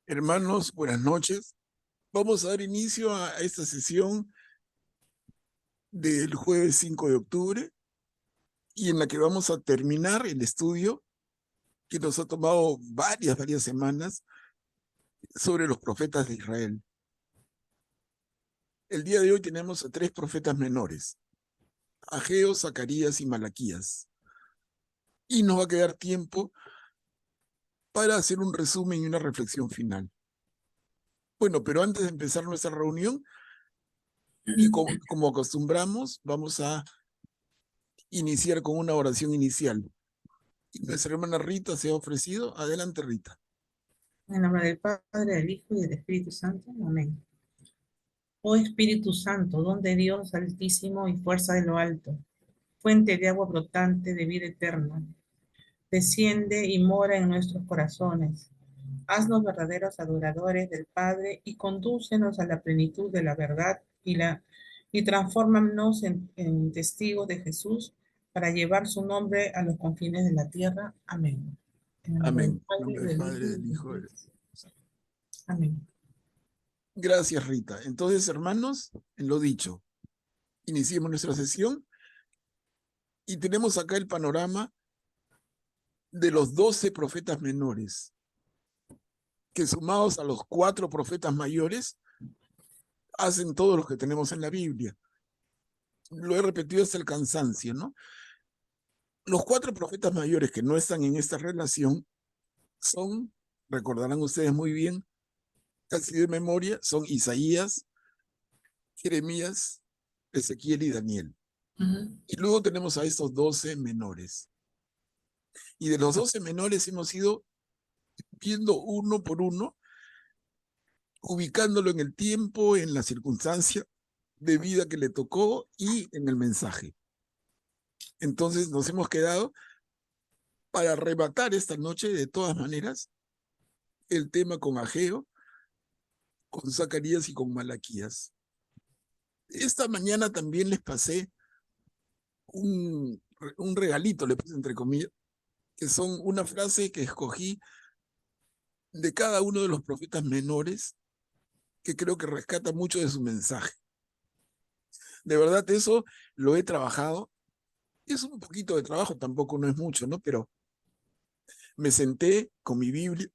Hermanos, buenas noches. Vamos a dar inicio a esta sesión del jueves 5 de octubre y en la que vamos a terminar el estudio que nos ha tomado varias semanas sobre los profetas de Israel. El día de hoy tenemos a 3 profetas menores, Ageo, Zacarías y Malaquías. Y nos va a quedar tiempo para hacer un resumen y una reflexión final. Bueno, pero antes de empezar nuestra reunión, y como acostumbramos, vamos a iniciar con una oración inicial. Y nuestra hermana Rita se ha ofrecido. Adelante, Rita. En nombre del Padre, del Hijo y del Espíritu Santo. Amén. Oh Espíritu Santo, don de Dios altísimo y fuerza de lo alto, fuente de agua brotante de vida eterna, desciende y mora en nuestros corazones. Haznos verdaderos adoradores del Padre y condúcenos a la plenitud de la verdad y transfórmanos en testigos de Jesús para llevar su nombre a los confines de la tierra. Amén. En el nombre del Amén. En Padre, nombre del del Padre, Hijo y del del Hijo. Espíritu Santo. Amén. Gracias, Rita. Entonces, hermanos, en lo dicho, iniciemos nuestra sesión y tenemos acá el panorama de los 12 profetas menores, que sumados a los 4 profetas mayores, hacen todos los que tenemos en la Biblia. Lo he repetido hasta el cansancio, ¿no? Los 4 profetas mayores que no están en esta relación son, recordarán ustedes muy bien, casi de memoria, son Isaías, Jeremías, Ezequiel y Daniel. Y luego tenemos a estos 12 menores. Y de los 12 menores hemos ido viendo uno por uno, ubicándolo en el tiempo, en la circunstancia de vida que le tocó y en el mensaje. Entonces nos hemos quedado para arrebatar esta noche, de todas maneras, el tema con Ageo, con Zacarías y con Malaquías. Esta mañana también les pasé un regalito, le puse entre comillas, que son una frase que escogí de cada uno de los profetas menores, que creo que rescata mucho de su mensaje. De verdad, eso lo he trabajado. Es un poquito de trabajo, tampoco no es mucho, ¿no? Pero me senté con mi Biblia,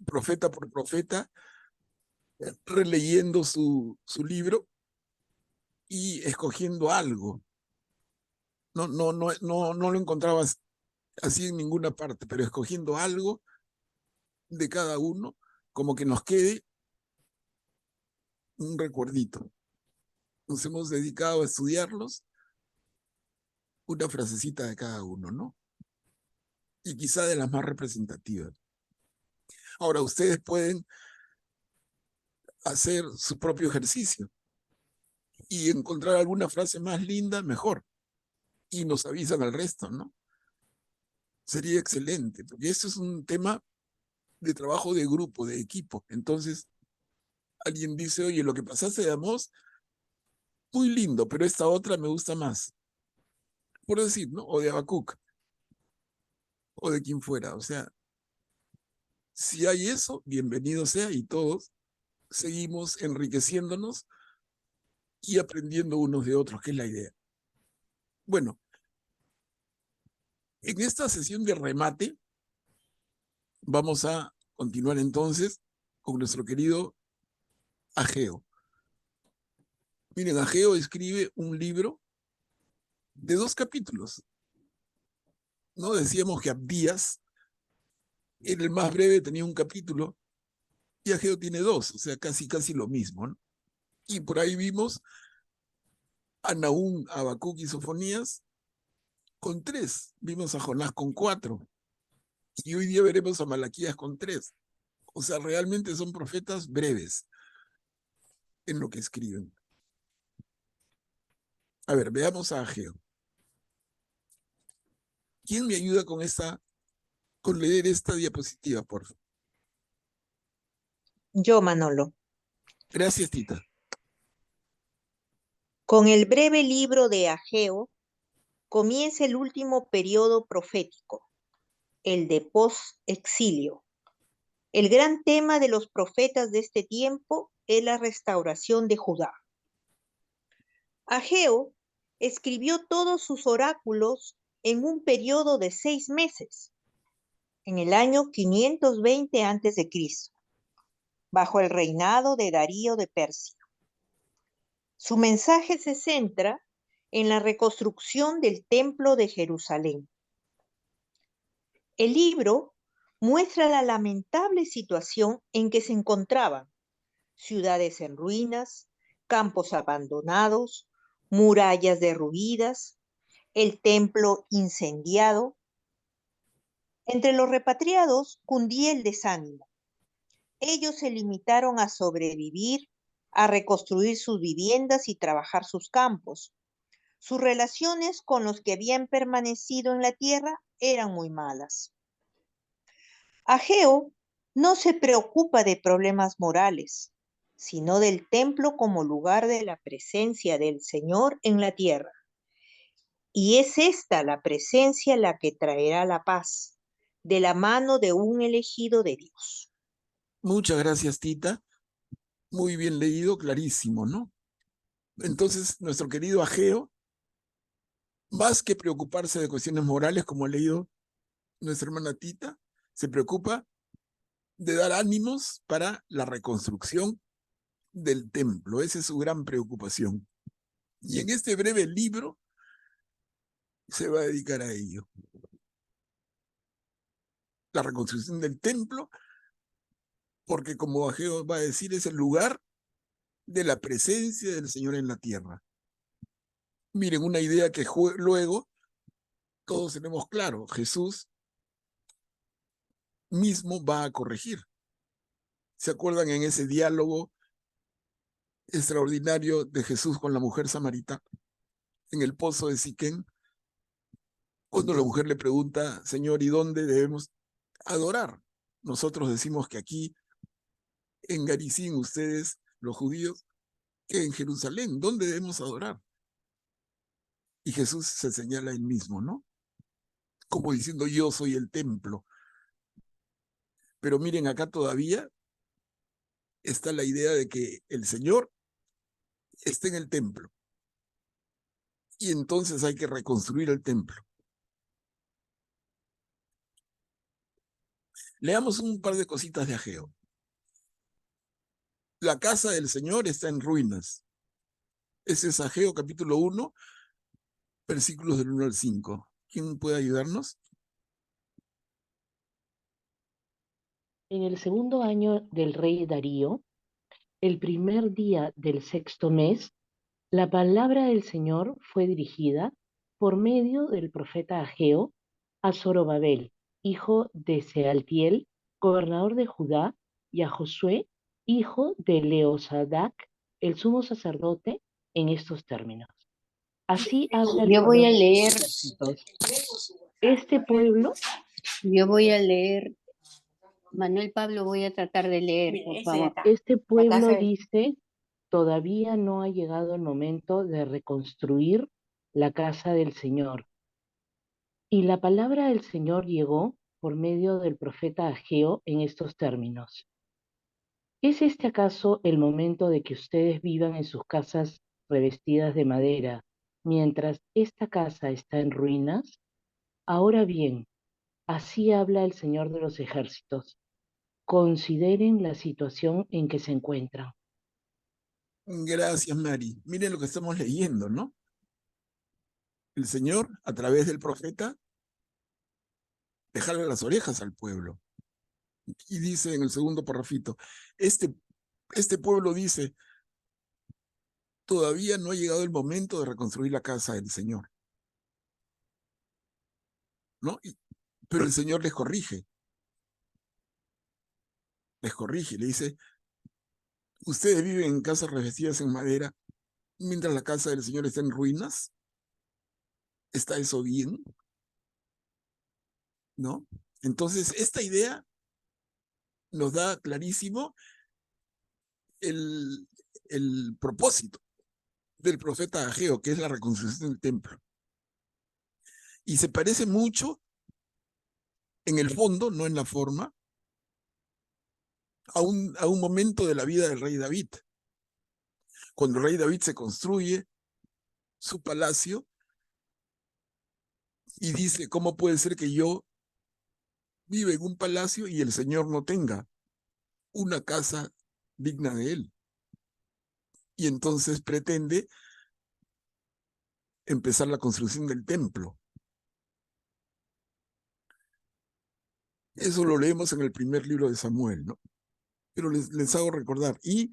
profeta por profeta, releyendo su libro y escogiendo algo. No lo encontraba así en ninguna parte, pero escogiendo algo de cada uno, como que nos quede un recuerdito. Nos hemos dedicado a estudiarlos, una frasecita de cada uno, ¿no? Y quizá de las más representativas. Ahora, ustedes pueden hacer su propio ejercicio y encontrar alguna frase más linda, mejor. Y nos avisan al resto, ¿no? Sería excelente, porque esto es un tema de trabajo de grupo, de equipo. Entonces, alguien dice, oye, lo que pasaste de Amós, muy lindo, pero esta otra me gusta más. Por decir, ¿no? O de Habacuc, o de quien fuera. O sea, si hay eso, bienvenido sea y todos seguimos enriqueciéndonos y aprendiendo unos de otros, que es la idea. Bueno, en esta sesión de remate vamos a continuar entonces con nuestro querido Ageo. Miren, Ageo escribe un libro de 2 capítulos. No decíamos que Abdías era el más breve, tenía un capítulo, y Ageo tiene 2, o sea, casi lo mismo, ¿no? Y por ahí vimos a Nahum, a Habacuc y Sofonías con 3, vimos a Jonás con 4, y hoy día veremos a Malaquías con 3. O sea, realmente son profetas breves en lo que escriben. A ver, veamos a Ageo. ¿Quién me ayuda con leer esta diapositiva, por favor? Yo, Manolo. Gracias, Tita. Con el breve libro de Ageo comienza el último periodo profético, el de post-exilio. El gran tema de los profetas de este tiempo es la restauración de Judá. Ageo escribió todos sus oráculos en un periodo de 6 meses, en el año 520 a.C., bajo el reinado de Darío de Persia. Su mensaje se centra en la reconstrucción del Templo de Jerusalén. El libro muestra la lamentable situación en que se encontraban ciudades en ruinas, campos abandonados, murallas derruidas, el templo incendiado. Entre los repatriados cundía el desánimo. Ellos se limitaron a sobrevivir, a reconstruir sus viviendas y trabajar sus campos. Sus relaciones con los que habían permanecido en la tierra eran muy malas. Ageo no se preocupa de problemas morales, sino del templo como lugar de la presencia del Señor en la tierra. Y es esta la presencia la que traerá la paz, de la mano de un elegido de Dios. Muchas gracias, Tita. Muy bien leído, clarísimo, ¿no? Entonces, nuestro querido Ageo, más que preocuparse de cuestiones morales, como ha leído nuestra hermana Tita, se preocupa de dar ánimos para la reconstrucción del templo. Esa es su gran preocupación. Y en este breve libro se va a dedicar a ello. La reconstrucción del templo, porque como Ageo va a decir, es el lugar de la presencia del Señor en la tierra. Miren, una idea que luego todos tenemos claro, Jesús mismo va a corregir. ¿Se acuerdan en ese diálogo extraordinario de Jesús con la mujer samaritana en el pozo de Siquén? Cuando la mujer le pregunta, Señor, ¿y dónde debemos adorar? Nosotros decimos que aquí en Garicín, ustedes, los judíos, que en Jerusalén, ¿dónde debemos adorar? Y Jesús se señala a él mismo, ¿no? Como diciendo, yo soy el templo. Pero miren, acá todavía está la idea de que el Señor está en el templo. Y entonces hay que reconstruir el templo. Leamos un par de cositas de Ageo. La casa del Señor está en ruinas. Ese es Ageo capítulo 1, versículos del 1 al 5. ¿Quién puede ayudarnos? En el segundo año del rey Darío, el primer día del 6º mes, la palabra del Señor fue dirigida por medio del profeta Ageo a Zorobabel, hijo de Sealtiel, gobernador de Judá, y a Josué, hijo de Leosadac, el sumo sacerdote, en estos términos. Así habla el Yo voy a Señor de los leer. ejércitos. Este pueblo, Yo voy a leer. Manuel Pablo, voy a tratar de leer, por favor. este pueblo dice, todavía no ha llegado el momento de reconstruir la casa del Señor. Y la palabra del Señor llegó por medio del profeta Ageo en estos términos. ¿Es este acaso el momento de que ustedes vivan en sus casas revestidas de madera, mientras esta casa está en ruinas? Ahora bien, así habla el Señor de los ejércitos. Consideren la situación en que se encuentran. Gracias, Mari. Miren lo que estamos leyendo, ¿no? El Señor, a través del profeta, dejarle las orejas al pueblo. Y dice en el segundo parrafito, este pueblo dice, todavía no ha llegado el momento de reconstruir la casa del Señor. ¿No? Pero el Señor les corrige, le dice, ustedes viven en casas revestidas en madera, mientras la casa del Señor está en ruinas. ¿Está eso bien? ¿No? Entonces, esta idea nos da clarísimo el propósito del profeta Ageo, que es la reconstrucción del templo. Y se parece mucho en el fondo, no en la forma, a un momento de la vida del rey David. Cuando el rey David se construye su palacio y dice, ¿cómo puede ser que yo viva en un palacio y el Señor no tenga una casa digna de él? Y entonces pretende empezar la construcción del templo. Eso lo leemos en el primer libro de Samuel, ¿no? Pero les hago recordar. Y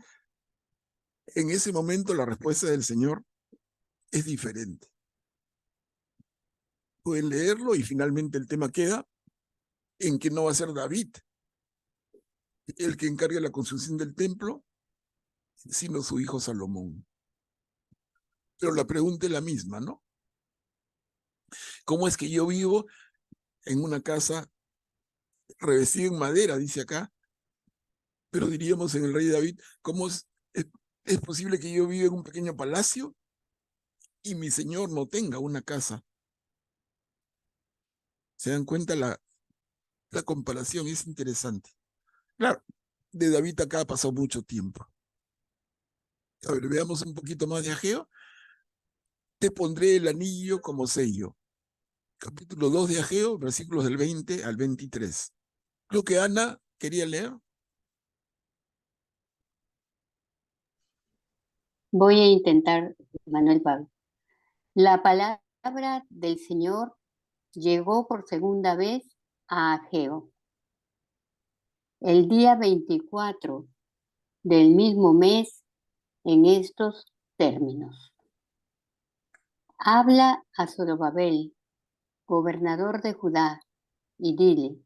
en ese momento la respuesta del Señor es diferente. Pueden leerlo y finalmente el tema queda en que no va a ser David el que encargue la construcción del templo, sino su hijo Salomón. Pero la pregunta es la misma, ¿no? ¿Cómo es que yo vivo en una casa revestida en madera, dice acá? Pero diríamos en el rey David, ¿cómo es posible que yo viva en un pequeño palacio y mi señor no tenga una casa? ¿Se dan cuenta? La comparación es interesante. Claro, de David acá ha pasado mucho tiempo. A ver, veamos un poquito más de Ageo. Te pondré el anillo como sello. Capítulo 2 de Ageo, versículos del 20 al 23. Lo que Ana quería leer. Voy a intentar, Manuel Pablo. La palabra del Señor llegó por segunda vez a Ageo. El día 24 del mismo mes, en estos términos. Habla a Zorobabel, gobernador de Judá, y dile: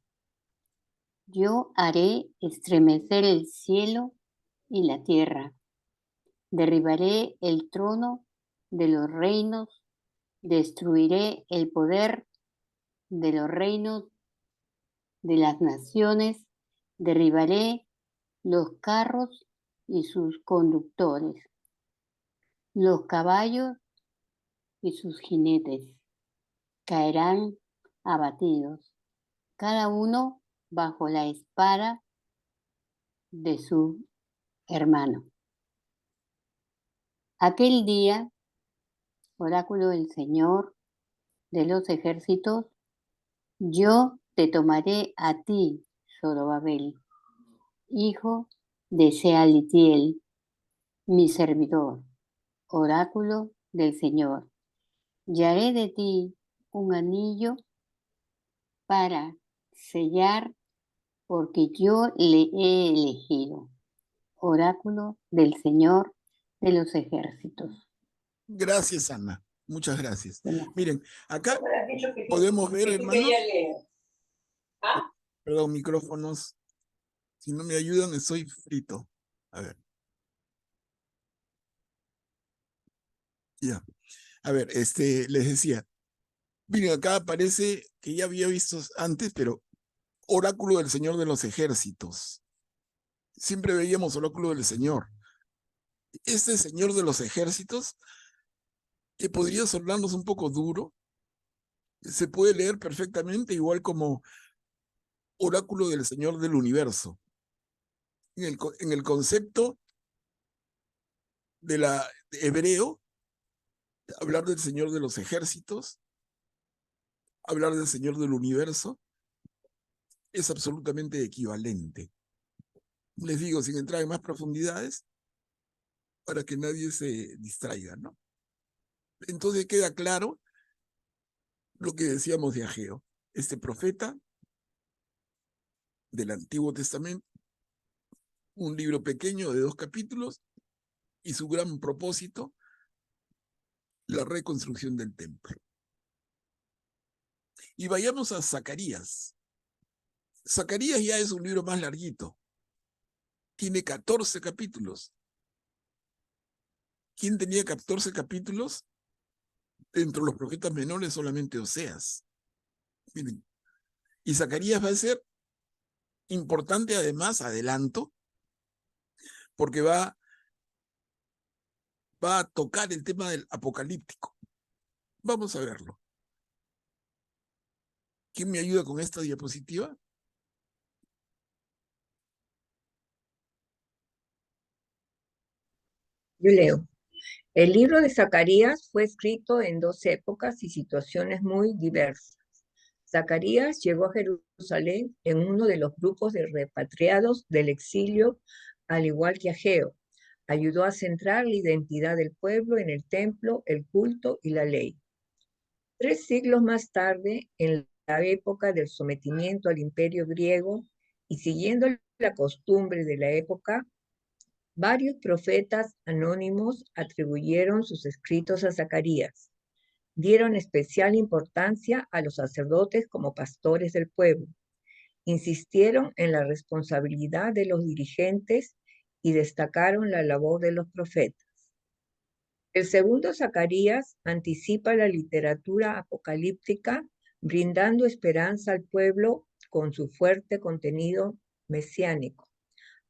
yo haré estremecer el cielo y la tierra. Derribaré el trono de los reinos, destruiré el poder de los reinos de las naciones, derribaré los carros y sus conductores, los caballos y sus jinetes caerán abatidos, cada uno bajo la espada de su hermano. Aquel día, oráculo del Señor de los ejércitos, yo te tomaré a ti, Zorobabel, hijo de Sealtiel, mi servidor, oráculo del Señor, y haré de ti un anillo para sellar, porque yo le he elegido, oráculo del Señor de los ejércitos. Gracias, Ana. Muchas gracias. Bueno, Miren, acá podemos ver, hermanos. Perdón, micrófonos. Si no me ayudan, estoy frito. A ver. Ya. A ver, les decía. Miren, acá aparece que ya había visto antes, pero oráculo del Señor de los ejércitos. Siempre veíamos oráculo del Señor. Este Señor de los ejércitos, que podría sonarnos un poco duro, se puede leer perfectamente igual como oráculo del Señor del universo. En el concepto de hebreo, hablar del Señor de los ejércitos, hablar del Señor del universo, es absolutamente equivalente. Les digo, sin entrar en más profundidades, para que nadie se distraiga, ¿no? Entonces queda claro lo que decíamos de Ageo. Este profeta del Antiguo Testamento, un libro pequeño de 2 capítulos, y su gran propósito, la reconstrucción del templo. Y vayamos a Zacarías. Zacarías ya es un libro más larguito. Tiene 14 capítulos. ¿Quién tenía 14 capítulos? Entre los profetas menores solamente Oseas. Miren, y Zacarías va a ser importante además, adelanto, porque va a tocar el tema del apocalíptico. Vamos a verlo. ¿Quién me ayuda con esta diapositiva? Yo leo. El libro de Zacarías fue escrito en dos épocas y situaciones muy diversas. Zacarías llegó a Jerusalén en uno de los grupos de repatriados del exilio, al igual que Ageo. Ayudó a centrar la identidad del pueblo en el templo, el culto y la ley. 3 siglos más tarde, en la época del sometimiento al imperio griego y siguiendo la costumbre de la época, varios profetas anónimos atribuyeron sus escritos a Zacarías. Dieron especial importancia a los sacerdotes como pastores del pueblo. Insistieron en la responsabilidad de los dirigentes y destacaron la labor de los profetas. El segundo Zacarías anticipa la literatura apocalíptica, brindando esperanza al pueblo con su fuerte contenido mesiánico.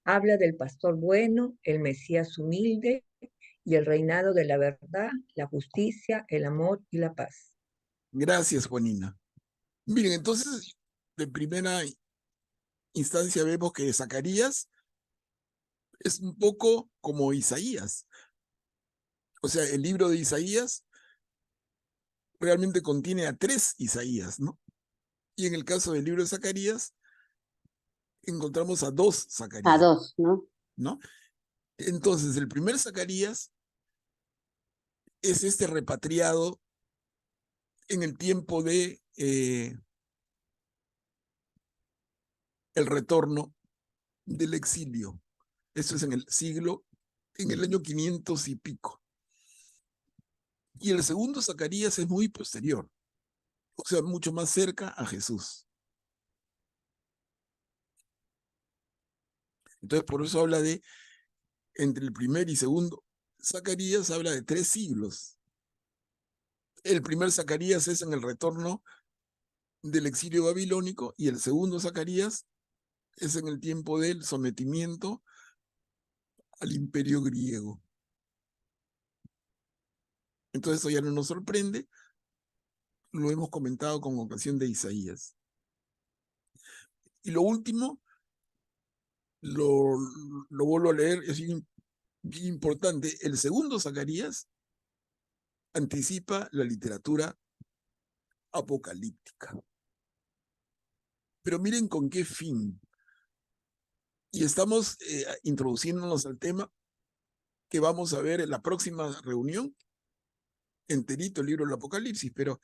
Habla del pastor bueno, el Mesías humilde y el reinado de la verdad, la justicia, el amor y la paz. Gracias, Juanina. Miren, entonces, de primera instancia vemos que Zacarías es un poco como Isaías. O sea, el libro de Isaías realmente contiene a 3 Isaías, ¿no? Y en el caso del libro de Zacarías, encontramos a 2 A Zacarías, dos, ¿no? ¿no? Entonces, el primer Zacarías es este repatriado en el tiempo de el retorno del exilio. Eso es en el año 500 y pico. Y el segundo Zacarías es muy posterior, o sea, mucho más cerca a Jesús. Entonces, por eso habla de, entre el primer y segundo Zacarías, habla de 3 siglos. El primer Zacarías es en el retorno del exilio babilónico y el segundo Zacarías es en el tiempo del sometimiento al imperio griego. Entonces, eso ya no nos sorprende, lo hemos comentado con ocasión de Isaías. Y lo último, lo vuelvo a leer, es bien importante. El segundo Zacarías anticipa la literatura apocalíptica. Pero miren con qué fin. Y estamos introduciéndonos al tema que vamos a ver en la próxima reunión, enterito el libro del Apocalipsis. Pero,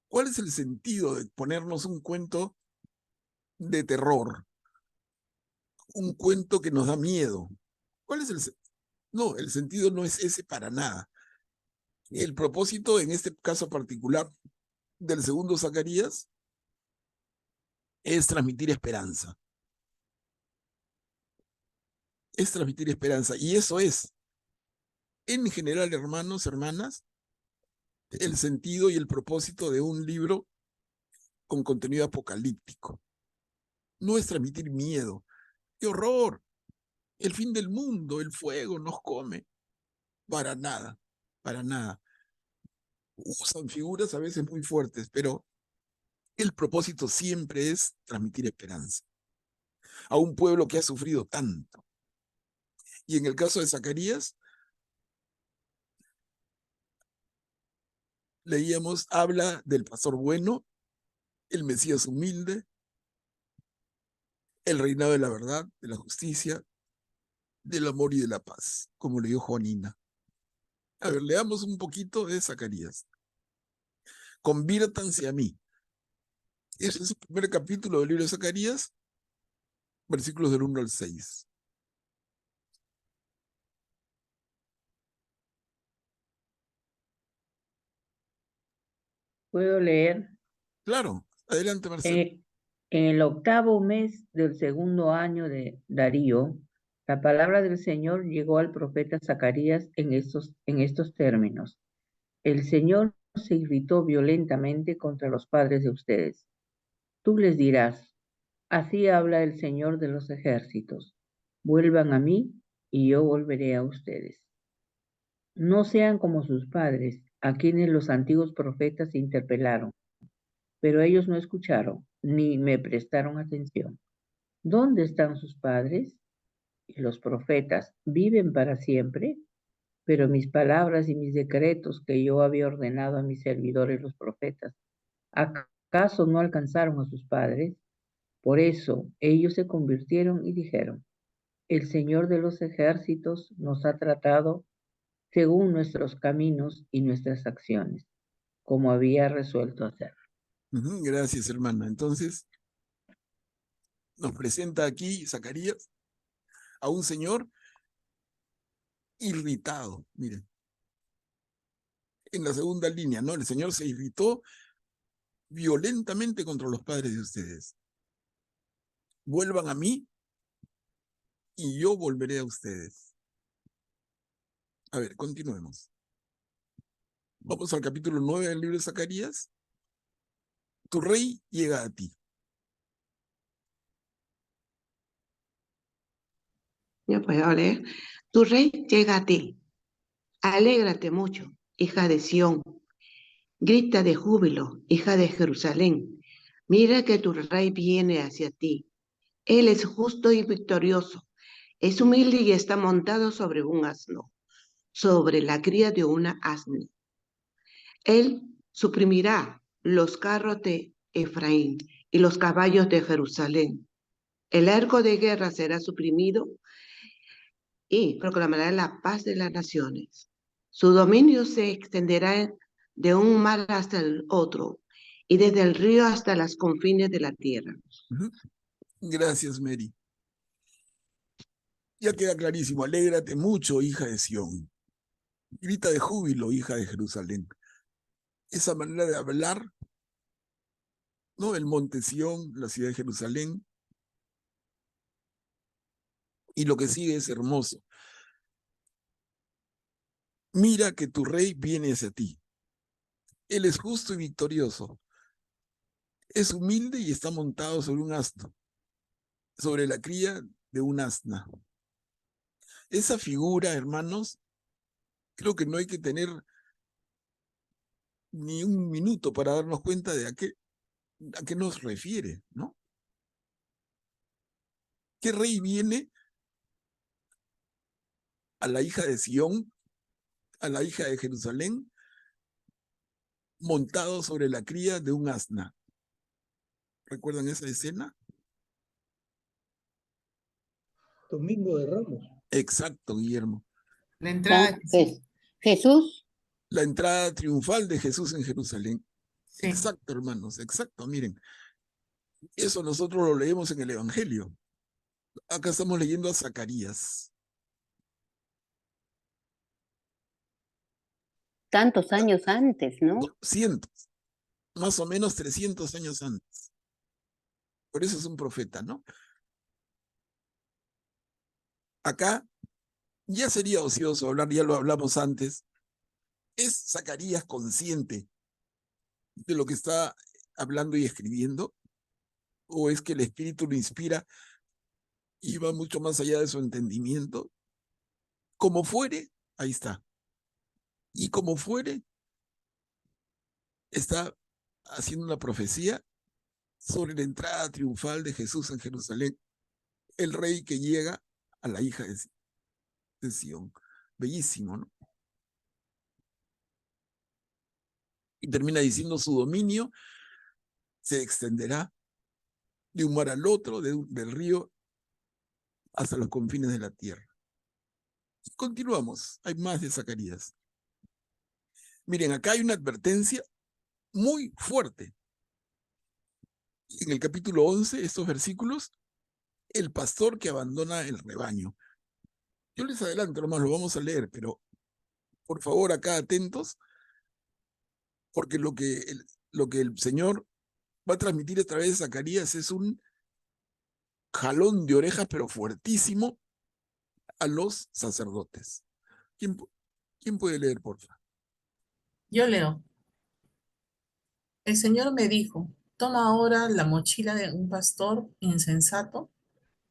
¿cuál es el sentido de ponernos un cuento de terror? Un cuento que nos da miedo. ¿Cuál es el sentido? No, el sentido no es ese para nada. El propósito, en este caso particular del segundo Zacarías, es transmitir esperanza. Es transmitir esperanza. Y eso es, en general, hermanos, hermanas, el sentido y el propósito de un libro con contenido apocalíptico. No es transmitir miedo. ¡Qué horror! El fin del mundo, el fuego nos come. Para nada, para nada. Usan figuras a veces muy fuertes, pero el propósito siempre es transmitir esperanza a un pueblo que ha sufrido tanto. Y en el caso de Zacarías, leíamos, habla del pastor bueno, el Mesías humilde, el reinado de la verdad, de la justicia, del amor y de la paz, como leyó Juanina. A ver, leamos un poquito de Zacarías. Conviértanse a mí. Ese es el primer capítulo del libro de Zacarías, versículos del 1 al 6. ¿Puedo leer? Claro, adelante, Marcelo. En el 8º mes del 2º año de Darío, la palabra del Señor llegó al profeta Zacarías en estos términos. El Señor se irritó violentamente contra los padres de ustedes. Tú les dirás, así habla el Señor de los ejércitos. Vuelvan a mí y yo volveré a ustedes. No sean como sus padres, a quienes los antiguos profetas interpelaron, pero ellos no escucharon ni me prestaron atención. ¿Dónde están sus padres? ¿Y los profetas viven para siempre? pero mis palabras y mis decretos que yo había ordenado a mis servidores los profetas, ¿acaso no alcanzaron a sus padres? Por eso ellos se convirtieron y dijeron, el Señor de los ejércitos nos ha tratado según nuestros caminos y nuestras acciones, como había resuelto hacer. Gracias, hermana. Entonces, nos presenta aquí Zacarías a un señor irritado. Miren, en la segunda línea, ¿no? El Señor se irritó violentamente contra los padres de ustedes. Vuelvan a mí y yo volveré a ustedes. A ver, continuemos. Vamos al capítulo 9 del libro de Zacarías. Tu rey llega a ti. Yo puedo leer. Tu rey llega a ti. Alégrate mucho, hija de Sión. Grita de júbilo, hija de Jerusalén. Mira que tu rey viene hacia ti. Él es justo y victorioso. Es humilde y está montado sobre un asno, sobre la cría de una asna. Él suprimirá los carros de Efraín y los caballos de Jerusalén. El arco de guerra será suprimido y proclamará la paz de las naciones. Su dominio se extenderá de un mar hasta el otro y desde el río hasta las confines de la tierra. Gracias, Mary. Ya queda clarísimo. Alégrate mucho, hija de Sión. Grita de júbilo, hija de Jerusalén. Esa manera de hablar, ¿no? El monte Sión, la ciudad de Jerusalén. Y lo que sigue es hermoso. Mira que tu rey viene hacia ti. Él es justo y victorioso. Es humilde y está montado sobre un asno, sobre la cría de un asna. Esa figura, hermanos, creo que no hay que tener ni un minuto para darnos cuenta de a qué nos refiere, ¿no? ¿Qué rey viene a la hija de Sión, a la hija de Jerusalén, montado sobre la cría de un asna? ¿Recuerdan esa escena? Domingo de Ramos. Exacto, Guillermo. La entrada de Jesús. Jesús, La entrada triunfal de Jesús en Jerusalén. Sí. Exacto, hermanos, exacto. Miren, eso nosotros lo leemos en el Evangelio. Acá estamos leyendo a Zacarías. tantos años antes, ¿no? Cientos, más o menos 300 años antes. Por eso es un profeta, ¿no? Acá ya sería ocioso hablar, ya lo hablamos antes. ¿Es Zacarías consciente de lo que está hablando y escribiendo? ¿O es que el Espíritu lo inspira y va mucho más allá de su entendimiento? Como fuere, ahí está. Y como fuere, está haciendo una profecía sobre la entrada triunfal de Jesús en Jerusalén, el rey que llega a la hija de Sión. Bellísimo, ¿no? Y termina diciendo su dominio se extenderá de un mar al otro, del río hasta los confines de la tierra. Y continuamos, hay más de Zacarías. Miren, acá hay una advertencia muy fuerte. En el capítulo 11, estos versículos, el pastor que abandona el rebaño. Yo les adelanto nomás, lo vamos a leer, pero por favor acá atentos, porque lo que el Señor va a transmitir a través de Zacarías es un jalón de orejas, pero fuertísimo, a los sacerdotes. ¿Quién puede leer, por favor? Yo leo. El Señor me dijo, toma ahora la mochila de un pastor insensato,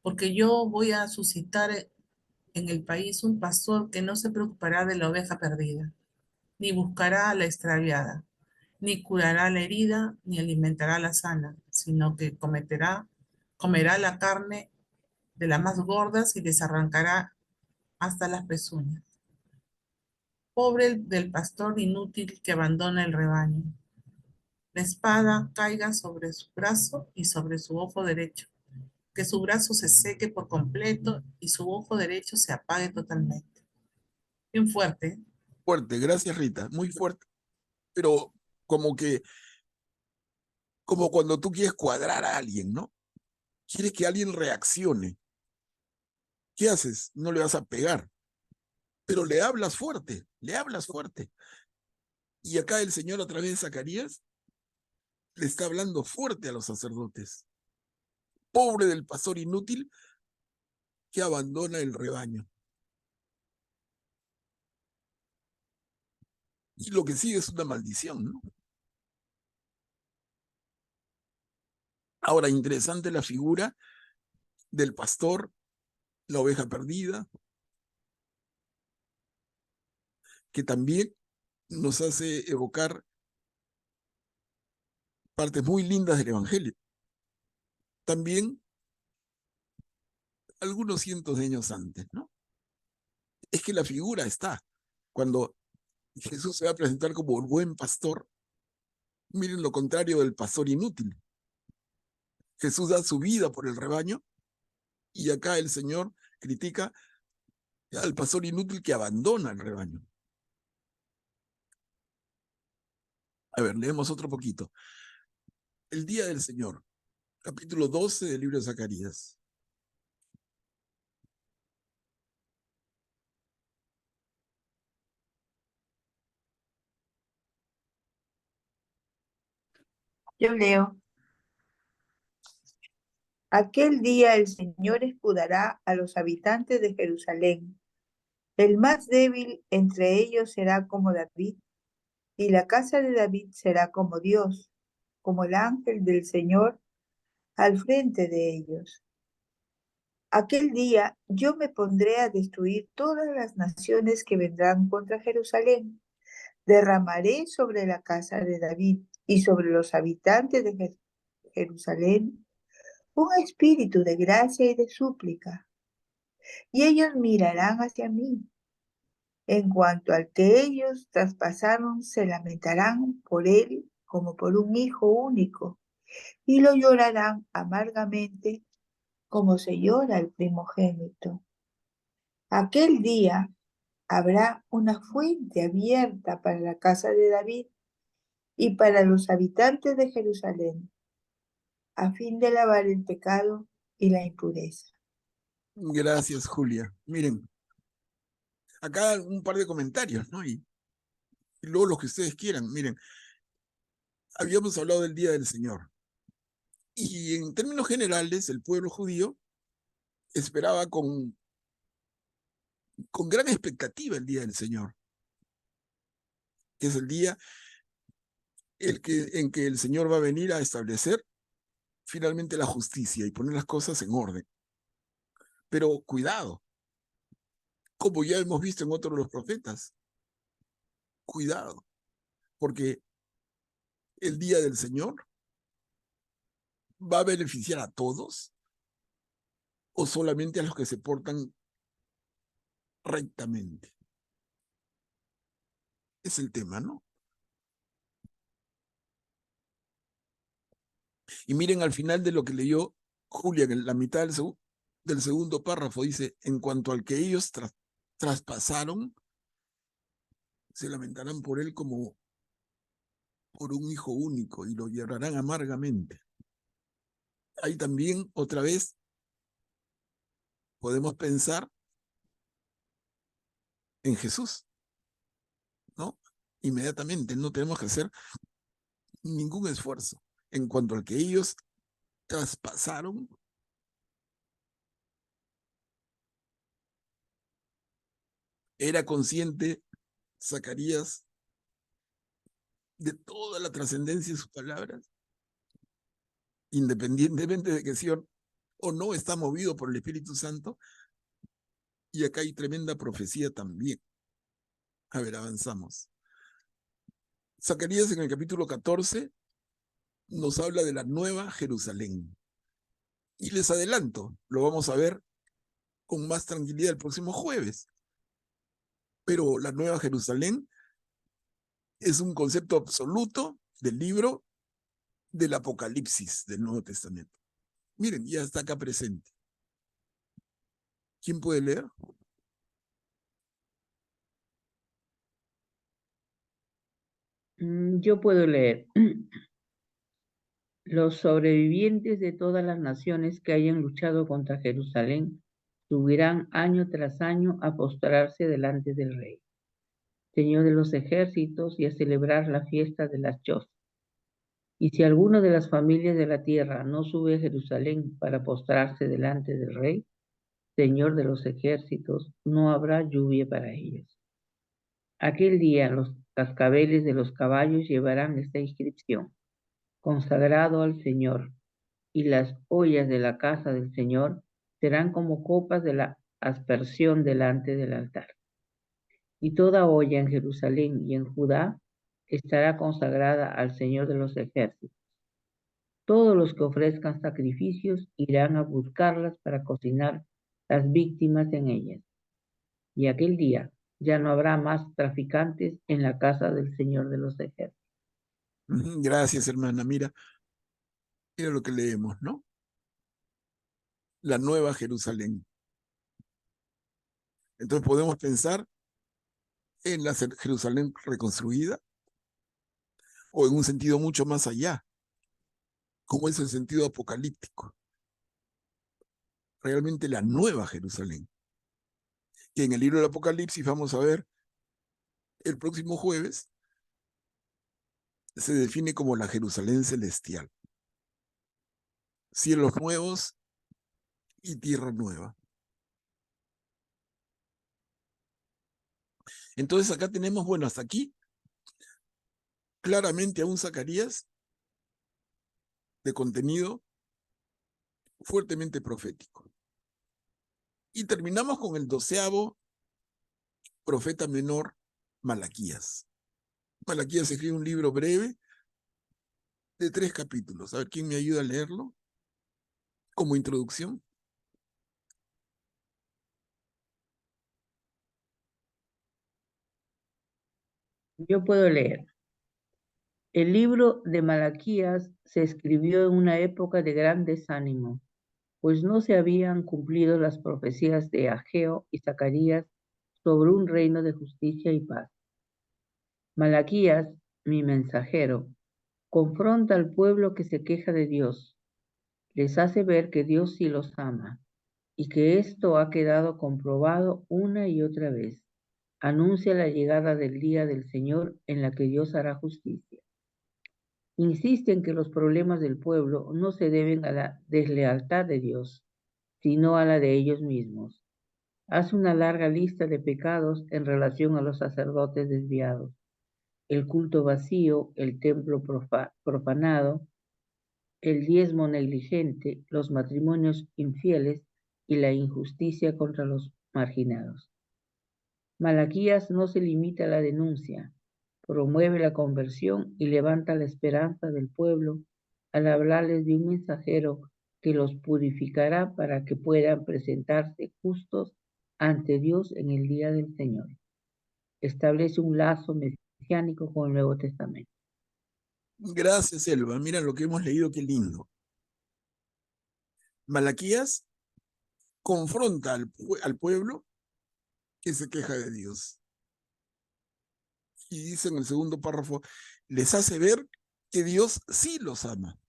porque yo voy a suscitar en el país un pastor que no se preocupará de la oveja perdida, ni buscará a la extraviada, ni curará la herida, ni alimentará la sana, sino que comerá la carne de las más gordas y les arrancará hasta las pezuñas. Pobre del pastor inútil que abandona el rebaño. La espada caiga sobre su brazo y sobre su ojo derecho. Que su brazo se seque por completo y su ojo derecho se apague totalmente. Bien fuerte. Fuerte, gracias Rita, muy fuerte. Pero como cuando tú quieres cuadrar a alguien, ¿no? Quieres que alguien reaccione. ¿Qué haces? No le vas a pegar, pero le hablas fuerte, le hablas fuerte. Y acá el Señor a través de Zacarías le está hablando fuerte a los sacerdotes. Pobre del pastor inútil que abandona el rebaño. Y lo que sigue es una maldición, ¿no? Ahora, interesante la figura del pastor, la oveja perdida, que también nos hace evocar partes muy lindas del Evangelio. También algunos cientos de años antes, ¿no? Es que la figura está. Cuando Jesús se va a presentar como el buen pastor, miren lo contrario del pastor inútil. Jesús da su vida por el rebaño y acá el Señor critica al pastor inútil que abandona el rebaño. A ver, leemos otro poquito. El día del Señor, capítulo 12 del libro de Zacarías. Yo leo. Aquel día el Señor escudará a los habitantes de Jerusalén. El más débil entre ellos será como David, y la casa de David será como Dios, como el ángel del Señor al frente de ellos. Aquel día yo me pondré a destruir todas las naciones que vendrán contra Jerusalén. Derramaré sobre la casa de David y sobre los habitantes de Jerusalén un espíritu de gracia y de súplica, y ellos mirarán hacia mí. En cuanto al que ellos traspasaron, se lamentarán por él como por un hijo único, y lo llorarán amargamente como se llora el primogénito. Aquel día habrá una fuente abierta para la casa de David y para los habitantes de Jerusalén, a fin de lavar el pecado y la impureza. Gracias, Julia. Miren, acá un par de comentarios, ¿no? Y luego los que ustedes quieran. Miren, habíamos hablado del Día del Señor. Y en términos generales, el pueblo judío esperaba con gran expectativa el Día del Señor, que es el día en que el Señor va a venir a establecer finalmente la justicia y poner las cosas en orden. Pero cuidado, como ya hemos visto en otros de los profetas, cuidado, porque el Día del Señor va a beneficiar a todos o solamente a los que se portan rectamente. Es el tema, ¿no? Y miren al final de lo que leyó Julia, en la mitad del segundo párrafo, dice, en cuanto al que ellos traspasaron, se lamentarán por él como por un hijo único y lo llorarán amargamente. Ahí también, otra vez, podemos pensar en Jesús, ¿no? Inmediatamente, no tenemos que hacer ningún esfuerzo. En cuanto al que ellos traspasaron, era consciente Zacarías de toda la trascendencia de sus palabras, independientemente de que sí o no está movido por el Espíritu Santo. Y acá hay tremenda profecía también. A ver, avanzamos. Zacarías en el capítulo 14 nos habla de la nueva Jerusalén. Y les adelanto, lo vamos a ver con más tranquilidad el próximo jueves. Pero la Nueva Jerusalén es un concepto absoluto del libro del Apocalipsis del Nuevo Testamento. Miren, ya está acá presente. ¿Quién puede leer? Yo puedo leer. Los sobrevivientes de todas las naciones que hayan luchado contra Jerusalén subirán año tras año a postrarse delante del Rey, Señor de los ejércitos, y a celebrar la fiesta de las Chozas. Y si alguno de las familias de la tierra no sube a Jerusalén para postrarse delante del Rey, Señor de los ejércitos, no habrá lluvia para ellos. Aquel día los cascabeles de los caballos llevarán esta inscripción: consagrado al Señor, y las ollas de la casa del Señor serán como copas de la aspersión delante del altar. Y toda olla en Jerusalén y en Judá estará consagrada al Señor de los ejércitos. Todos los que ofrezcan sacrificios irán a buscarlas para cocinar las víctimas en ellas. Y aquel día ya no habrá más traficantes en la casa del Señor de los ejércitos. Gracias, hermana. Mira lo que leemos, ¿no? La Nueva Jerusalén. Entonces podemos pensar en la Jerusalén reconstruida o en un sentido mucho más allá, como es el sentido apocalíptico. Realmente la Nueva Jerusalén, que en el libro del Apocalipsis vamos a ver el próximo jueves, se define como la Jerusalén celestial. Cielos nuevos y tierra nueva. Entonces acá tenemos, bueno, hasta aquí, claramente a un Zacarías de contenido fuertemente profético. Y terminamos con el 12º profeta menor, Malaquías. Malaquías escribe un libro breve de 3 capítulos. A ver, ¿quién me ayuda a leerlo? Como introducción. Yo puedo leer. El libro de Malaquías se escribió en una época de gran desánimo, pues no se habían cumplido las profecías de Ageo y Zacarías sobre un reino de justicia y paz. Malaquías, mi mensajero, confronta al pueblo que se queja de Dios. Les hace ver que Dios sí los ama y que esto ha quedado comprobado una y otra vez. Anuncia la llegada del día del Señor en la que Dios hará justicia. Insiste en que los problemas del pueblo no se deben a la deslealtad de Dios, sino a la de ellos mismos. Hace una larga lista de pecados en relación a los sacerdotes desviados: el culto vacío, el templo profanado, el diezmo negligente, los matrimonios infieles y la injusticia contra los marginados. Malaquías no se limita a la denuncia, promueve la conversión y levanta la esperanza del pueblo al hablarles de un mensajero que los purificará para que puedan presentarse justos ante Dios en el día del Señor. Establece un lazo mesiánico con el Nuevo Testamento. Gracias, Elba. Mira lo que hemos leído, qué lindo. Malaquías confronta al pueblo que se queja de Dios. Y dice en el segundo párrafo, les hace ver que Dios sí los ama.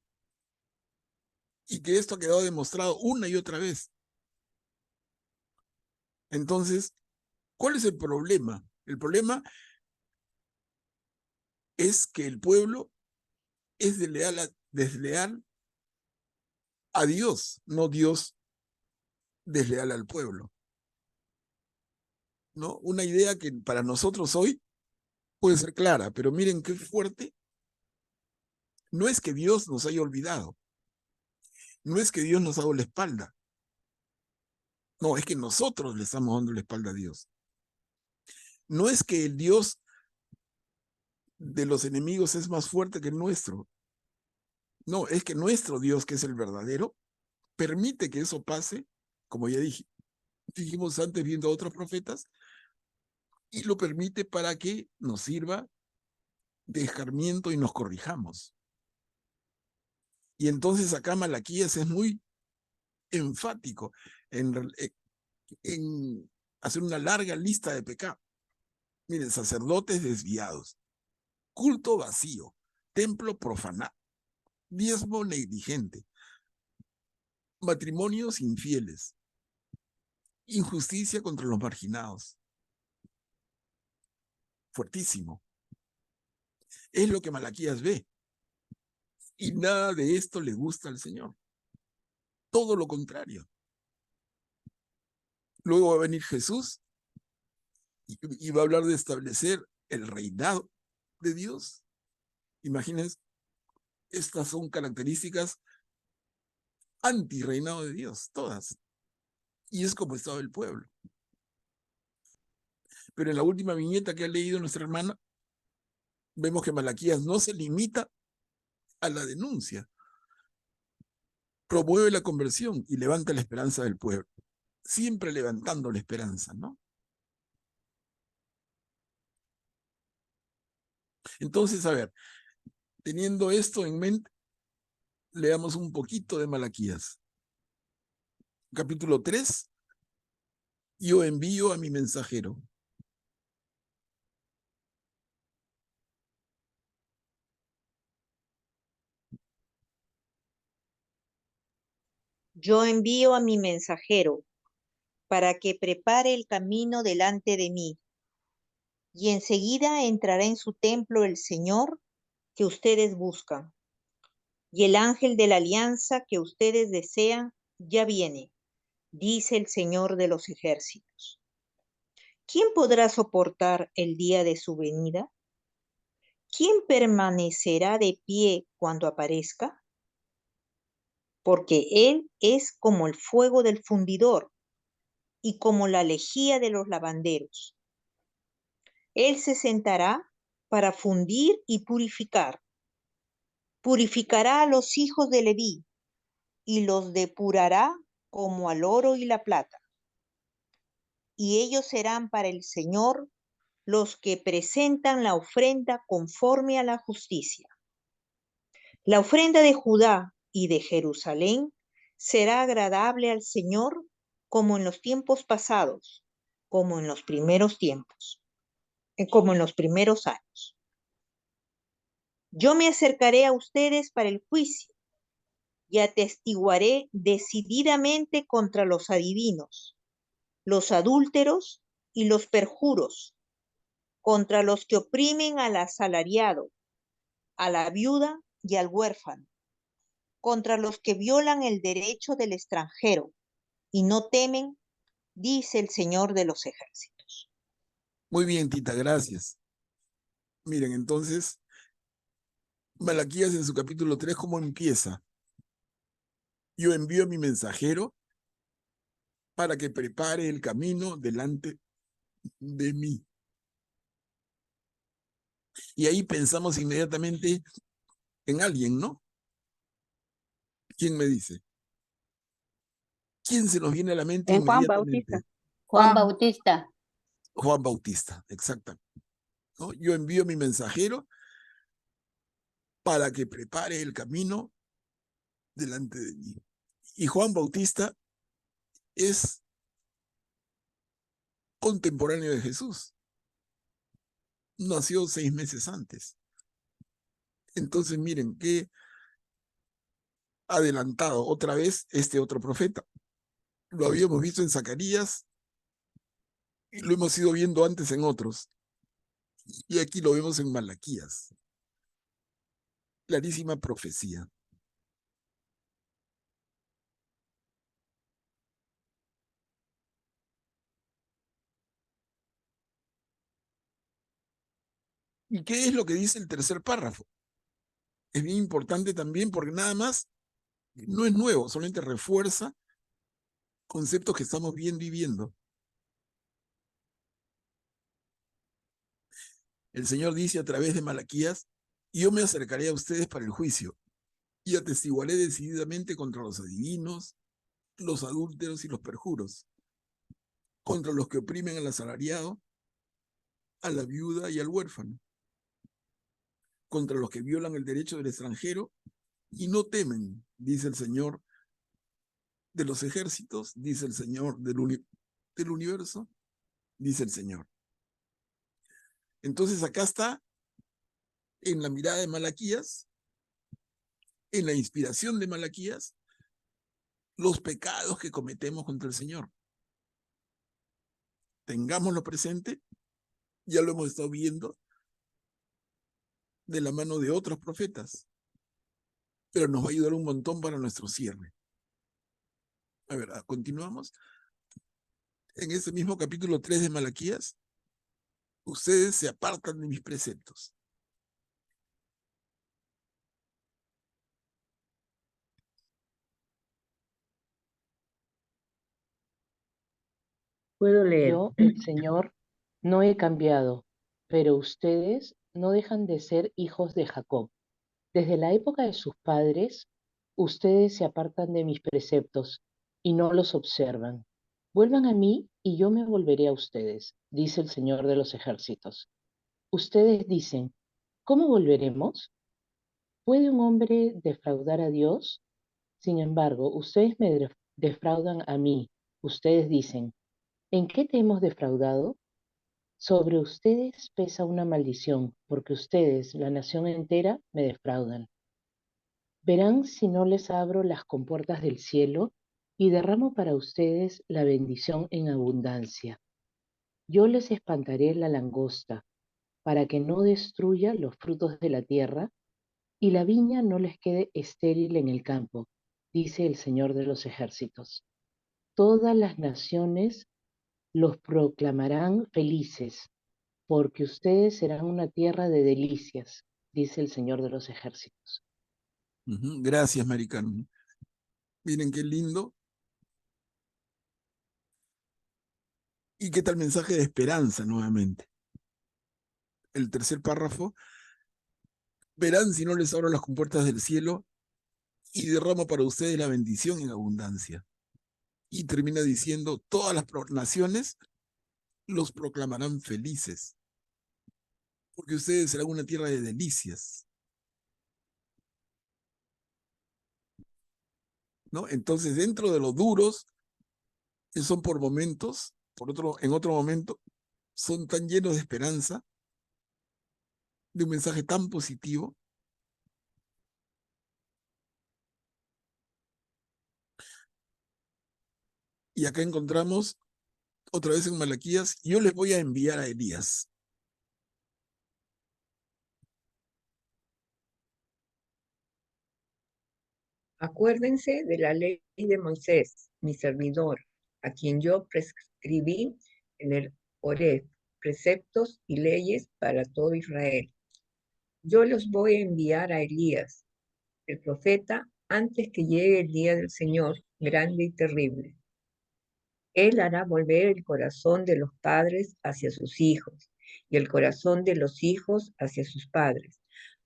Y que esto ha quedado demostrado una y otra vez. Entonces, ¿cuál es el problema? El problema es que el pueblo es desleal a Dios, no Dios desleal al pueblo. ¿No? Una idea que para nosotros hoy puede ser clara, pero miren qué fuerte. No es que Dios nos haya olvidado. No es que Dios nos ha dado la espalda. No, es que nosotros le estamos dando la espalda a Dios. No es que el Dios de los enemigos es más fuerte que el nuestro. No, es que nuestro Dios, que es el verdadero, permite que eso pase, como ya dijimos antes viendo a otros profetas, y lo permite para que nos sirva de escarmiento y nos corrijamos. Y entonces acá Malaquías es muy enfático en hacer una larga lista de pecados. Miren, sacerdotes desviados, culto vacío, templo profanado, diezmo negligente, matrimonios infieles, injusticia contra los marginados. Fuertísimo. Es lo que Malaquías ve. Y nada de esto le gusta al Señor. Todo lo contrario. Luego va a venir Jesús y va a hablar de establecer el reinado de Dios. Imagínense, estas son características anti-reinado de Dios, todas. Y es como estaba el pueblo. Pero en la última viñeta que ha leído nuestra hermana, vemos que Malaquías no se limita a la denuncia. Promueve la conversión y levanta la esperanza del pueblo. Siempre levantando la esperanza, ¿no? Entonces, a ver, teniendo esto en mente, leamos un poquito de Malaquías. Capítulo 3. Yo envío a mi mensajero. Yo envío a mi mensajero para que prepare el camino delante de mí, y enseguida entrará en su templo el Señor que ustedes buscan, y el ángel de la alianza que ustedes desean ya viene, dice el Señor de los ejércitos. ¿Quién podrá soportar el día de su venida? ¿Quién permanecerá de pie cuando aparezca? Porque Él es como el fuego del fundidor y como la lejía de los lavanderos. Él se sentará para fundir y purificar. Purificará a los hijos de Leví y los depurará como al oro y la plata. Y ellos serán para el Señor los que presentan la ofrenda conforme a la justicia. La ofrenda de Judá y de Jerusalén será agradable al Señor como en los tiempos pasados, como en los primeros tiempos, como en los primeros años. Yo me acercaré a ustedes para el juicio y atestiguaré decididamente contra los adivinos, los adúlteros y los perjuros, contra los que oprimen al asalariado, a la viuda y al huérfano, contra los que violan el derecho del extranjero y no temen, dice el Señor de los ejércitos. Muy bien, Tita, gracias. Miren, entonces, Malaquías en su capítulo 3, ¿cómo empieza? Yo envío a mi mensajero para que prepare el camino delante de mí. Y ahí pensamos inmediatamente en alguien, ¿no? ¿Quién me dice? ¿Quién se nos viene a la mente En Juan inmediatamente? Bautista. Juan Bautista. Juan Bautista, exactamente. ¿No? Yo envío a mi mensajero para que prepare el camino delante de mí. Y Juan Bautista es contemporáneo de Jesús. Nació 6 meses antes. Entonces, miren, qué adelantado otra vez este otro profeta. Lo habíamos visto en Zacarías y lo hemos ido viendo antes en otros. Y aquí lo vemos en Malaquías. Clarísima profecía. ¿Y qué es lo que dice el tercer párrafo? Es bien importante también porque nada más no es nuevo, solamente refuerza conceptos que estamos viendo y viendo. El Señor dice a través de Malaquías, yo me acercaré a ustedes para el juicio y atestiguaré decididamente contra los adivinos, los adúlteros y los perjuros, contra los que oprimen al asalariado, a la viuda y al huérfano, contra los que violan el derecho del extranjero y no temen, dice el Señor de los ejércitos, dice el Señor del universo, dice el Señor. Entonces acá está, en la mirada de Malaquías, en la inspiración de Malaquías, los pecados que cometemos contra el Señor. Tengámoslo presente, ya lo hemos estado viendo de la mano de otros profetas, pero nos va a ayudar un montón para nuestro cierre. A ver, continuamos. En ese mismo capítulo 3 de Malaquías, ustedes se apartan de mis preceptos. Puedo leer. Yo, el Señor, no he cambiado, pero ustedes no dejan de ser hijos de Jacob. Desde la época de sus padres, ustedes se apartan de mis preceptos y no los observan. Vuelvan a mí y yo me volveré a ustedes, dice el Señor de los ejércitos. Ustedes dicen, ¿cómo volveremos? ¿Puede un hombre defraudar a Dios? Sin embargo, ustedes me defraudan a mí. Ustedes dicen, ¿en qué te hemos defraudado? Sobre ustedes pesa una maldición, porque ustedes, la nación entera, me defraudan. Verán si no les abro las compuertas del cielo y derramo para ustedes la bendición en abundancia. Yo les espantaré la langosta, para que no destruya los frutos de la tierra, y la viña no les quede estéril en el campo, dice el Señor de los ejércitos. Todas las naciones los proclamarán felices, porque ustedes serán una tierra de delicias, dice el Señor de los ejércitos. Gracias, Mari Carmen. Miren qué lindo. Y qué tal mensaje de esperanza nuevamente. El tercer párrafo. Verán si no les abro las compuertas del cielo y derramo para ustedes la bendición en abundancia. Y termina diciendo, todas las naciones los proclamarán felices, porque ustedes serán una tierra de delicias. ¿No? Entonces, dentro de los duros, que son por momentos, en otro momento, son tan llenos de esperanza, de un mensaje tan positivo. Y acá encontramos, otra vez en Malaquías, yo les voy a enviar a Elías. Acuérdense de la ley de Moisés, mi servidor, a quien yo prescribí en el Horeb, preceptos y leyes para todo Israel. Yo los voy a enviar a Elías, el profeta, antes que llegue el día del Señor, grande y terrible. Él hará volver el corazón de los padres hacia sus hijos y el corazón de los hijos hacia sus padres,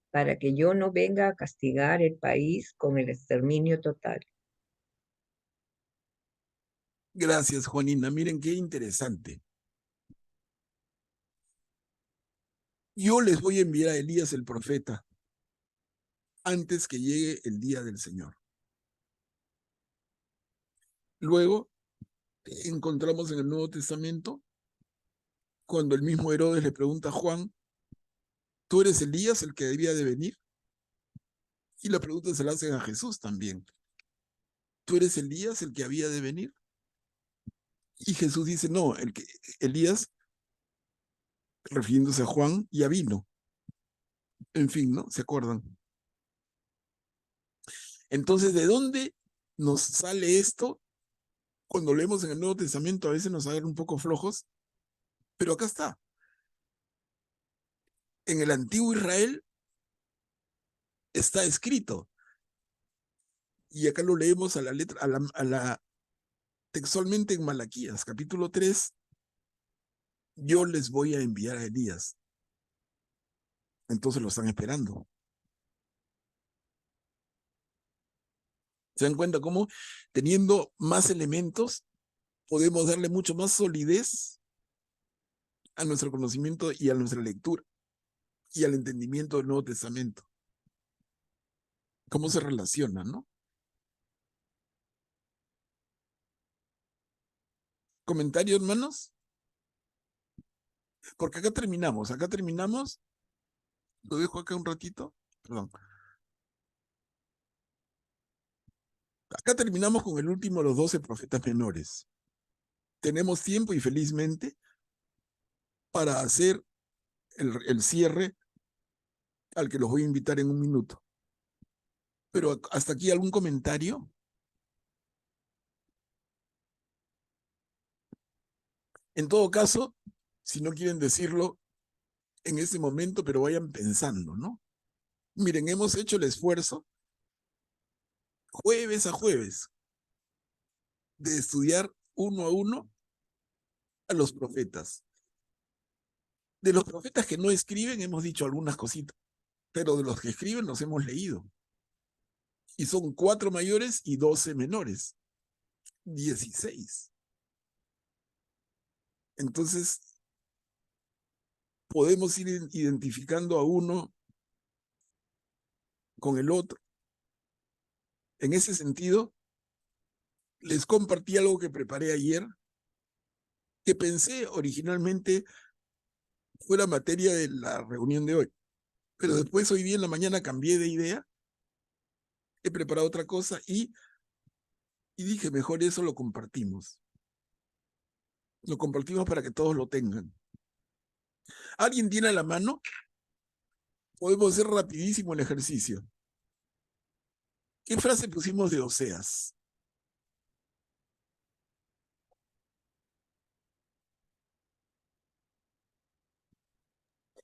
para que yo no venga a castigar el país con el exterminio total. Gracias, Juanina. Miren qué interesante. Yo les voy a enviar a Elías el profeta antes que llegue el día del Señor. Luego encontramos en el Nuevo Testamento cuando el mismo Herodes le pregunta a Juan, ¿tú eres Elías el que debía de venir? Y la pregunta se la hacen a Jesús también. ¿Tú eres Elías el que había de venir? Y Jesús dice, no, Elías, refiriéndose a Juan, ya vino. En fin, ¿no? ¿Se acuerdan? Entonces, ¿de dónde nos sale esto? Cuando leemos en el Nuevo Testamento a veces nos salen un poco flojos, pero acá está. En el antiguo Israel está escrito. Y acá lo leemos a la letra, textualmente en Malaquías, capítulo 3. Yo les voy a enviar a Elías. Entonces lo están esperando. ¿Se dan cuenta cómo teniendo más elementos podemos darle mucho más solidez a nuestro conocimiento y a nuestra lectura y al entendimiento del Nuevo Testamento. ¿Cómo se relaciona, no? ¿Comentarios, hermanos? Porque acá terminamos. Lo dejo acá un ratito. Perdón. Acá terminamos con el último de los 12 profetas menores. Tenemos tiempo y felizmente para hacer el cierre al que los voy a invitar en un minuto. Pero hasta aquí, ¿algún comentario? En todo caso, si no quieren decirlo en este momento, pero vayan pensando, ¿no? Miren, hemos hecho el esfuerzo jueves a jueves de estudiar uno a uno a los profetas. De los profetas que no escriben hemos dicho algunas cositas, pero de los que escriben los hemos leído. Y son 4 mayores y 12 menores. 16. Entonces, podemos ir identificando a uno con el otro. En ese sentido, les compartí algo que preparé ayer, que pensé originalmente fuera materia de la reunión de hoy. Pero después, hoy día en la mañana, cambié de idea, he preparado otra cosa y dije, mejor eso lo compartimos. Lo compartimos para que todos lo tengan. ¿Alguien tiene a la mano? Podemos hacer rapidísimo el ejercicio. ¿Qué frase pusimos de Oseas?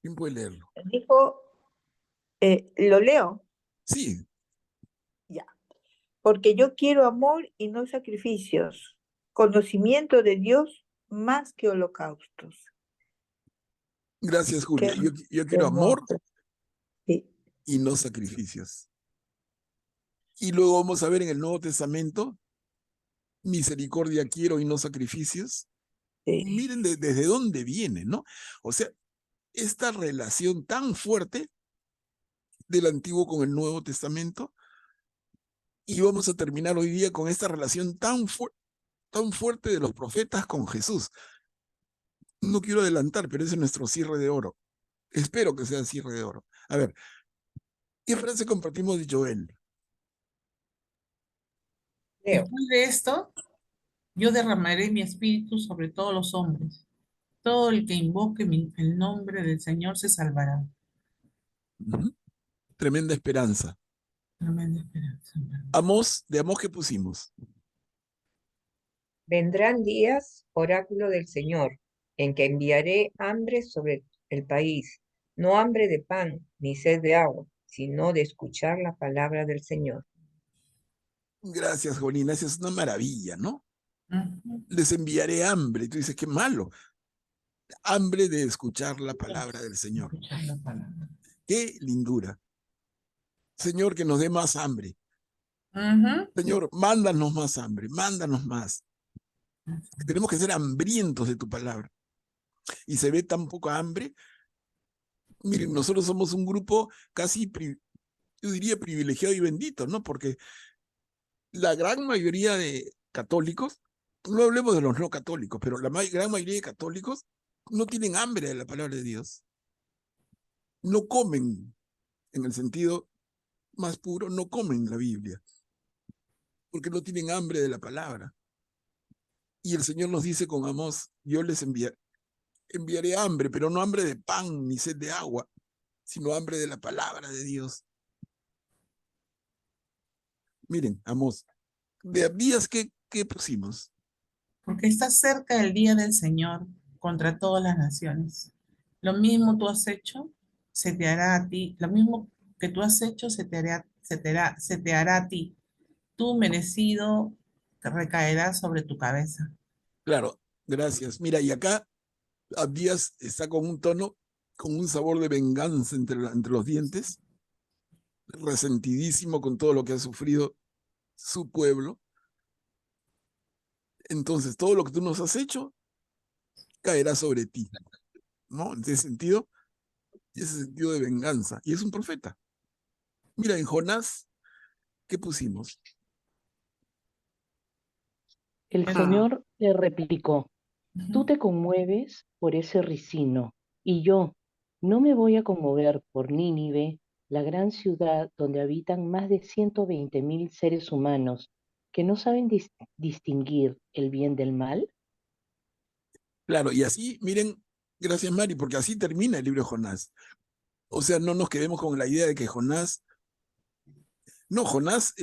¿Quién puede leerlo? Dijo, ¿lo leo? Sí. Ya. Porque yo quiero amor y no sacrificios, conocimiento de Dios más que holocaustos. Gracias, Julia. Qué Yo quiero amor sí. y no sacrificios. Y luego vamos a ver en el Nuevo Testamento, misericordia quiero y no sacrificios. Sí. Miren desde dónde viene, ¿no? O sea, esta relación tan fuerte del Antiguo con el Nuevo Testamento. Y vamos a terminar hoy día con esta relación tan fuerte de los profetas con Jesús. No quiero adelantar, pero ese es nuestro cierre de oro. Espero que sea el cierre de oro. A ver, ¿qué frase compartimos de Joel? Leo. Después de esto, yo derramaré mi espíritu sobre todos los hombres. Todo el que invoque el nombre del Señor se salvará. Tremenda esperanza. Tremenda esperanza. Amós, ¿de Amós qué pusimos? Vendrán días, oráculo del Señor, en que enviaré hambre sobre el país, no hambre de pan ni sed de agua, sino de escuchar la palabra del Señor. Gracias, Jolina, esa es una maravilla, ¿no? Ujú. Les enviaré hambre. Y tú dices, qué malo. Hambre de escuchar la palabra del Señor. Escuchar la palabra. Qué lindura. Señor, que nos dé más hambre. Ujú. Señor, mándanos más hambre, mándanos más. Tenemos que ser hambrientos de tu palabra. Y se ve tan poca hambre. Miren, nosotros somos un grupo casi, yo diría, privilegiado y bendito, ¿no? Porque la gran mayoría de católicos, no hablemos de los no católicos, pero la gran mayoría de católicos no tienen hambre de la palabra de Dios. No comen, en el sentido más puro, no comen la Biblia, porque no tienen hambre de la palabra. Y el Señor nos dice con Amós, yo les enviaré hambre, pero no hambre de pan ni sed de agua, sino hambre de la palabra de Dios. Miren, Amós, de Abdías, ¿qué pusimos? Porque está cerca el día del Señor contra todas las naciones. Lo mismo tú has hecho, se te hará a ti. Lo mismo que tú has hecho, se te hará a ti. Tu merecido recaerá sobre tu cabeza. Claro, gracias. Mira, y acá Abdías está con un tono, con un sabor de venganza entre los dientes, resentidísimo con todo lo que ha sufrido su pueblo. Entonces, todo lo que tú nos has hecho caerá sobre ti. ¿no? En ese sentido de venganza. Y es un profeta. Mira, en Jonás, ¿qué pusimos? El Ah. Señor le replicó, tú Ujú. te conmueves por ese ricino, y yo no me voy a conmover por Nínive, la gran ciudad donde habitan más de 120.000 seres humanos que no saben distinguir el bien del mal. Claro, y así, miren, gracias Mari, porque así termina el libro de Jonás. O sea, no nos quedemos con la idea de que Jonás, no, Jonás,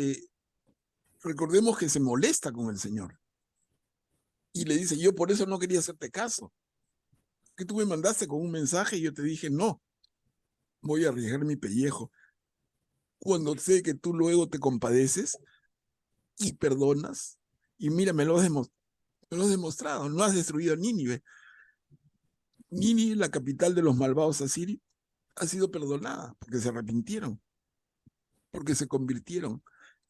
recordemos que se molesta con el Señor y le dice, yo por eso no quería hacerte caso, que tú me mandaste con un mensaje y yo te dije, no, voy a arriesgar mi pellejo. Cuando sé que tú luego te compadeces y perdonas, y mira, me lo has demostrado, no has destruido Nínive. Nínive, la capital de los malvados asirios, ha sido perdonada porque se arrepintieron, porque se convirtieron.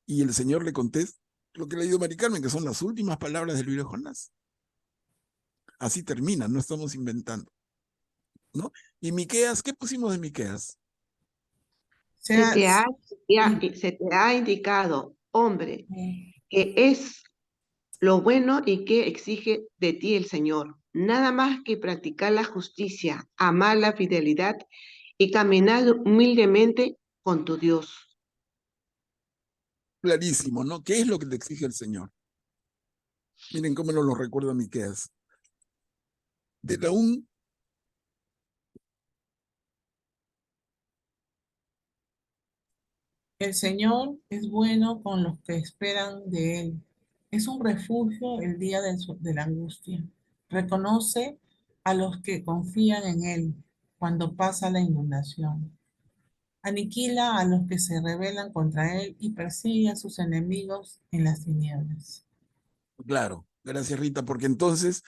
Y el Señor le contesta lo que le ha leído Mari Carmen, que son las últimas palabras del libro de Jonás. Así termina, no estamos inventando, ¿no? Y Miqueas, ¿qué pusimos de Miqueas? Se Sea, se te ha indicado, hombre, que es lo bueno y que exige de ti el Señor. Nada más que practicar la justicia, amar la fidelidad y caminar humildemente con tu Dios. Clarísimo, ¿no? ¿Qué es lo que te exige el Señor? Miren cómo nos lo recuerda Miqueas. De aún el Señor es bueno con los que esperan de Él. Es un refugio el día de la angustia. Reconoce a los que confían en Él cuando pasa la inundación. Aniquila a los que se rebelan contra Él y persigue a sus enemigos en las tinieblas. claro, gracias Rita, porque entonces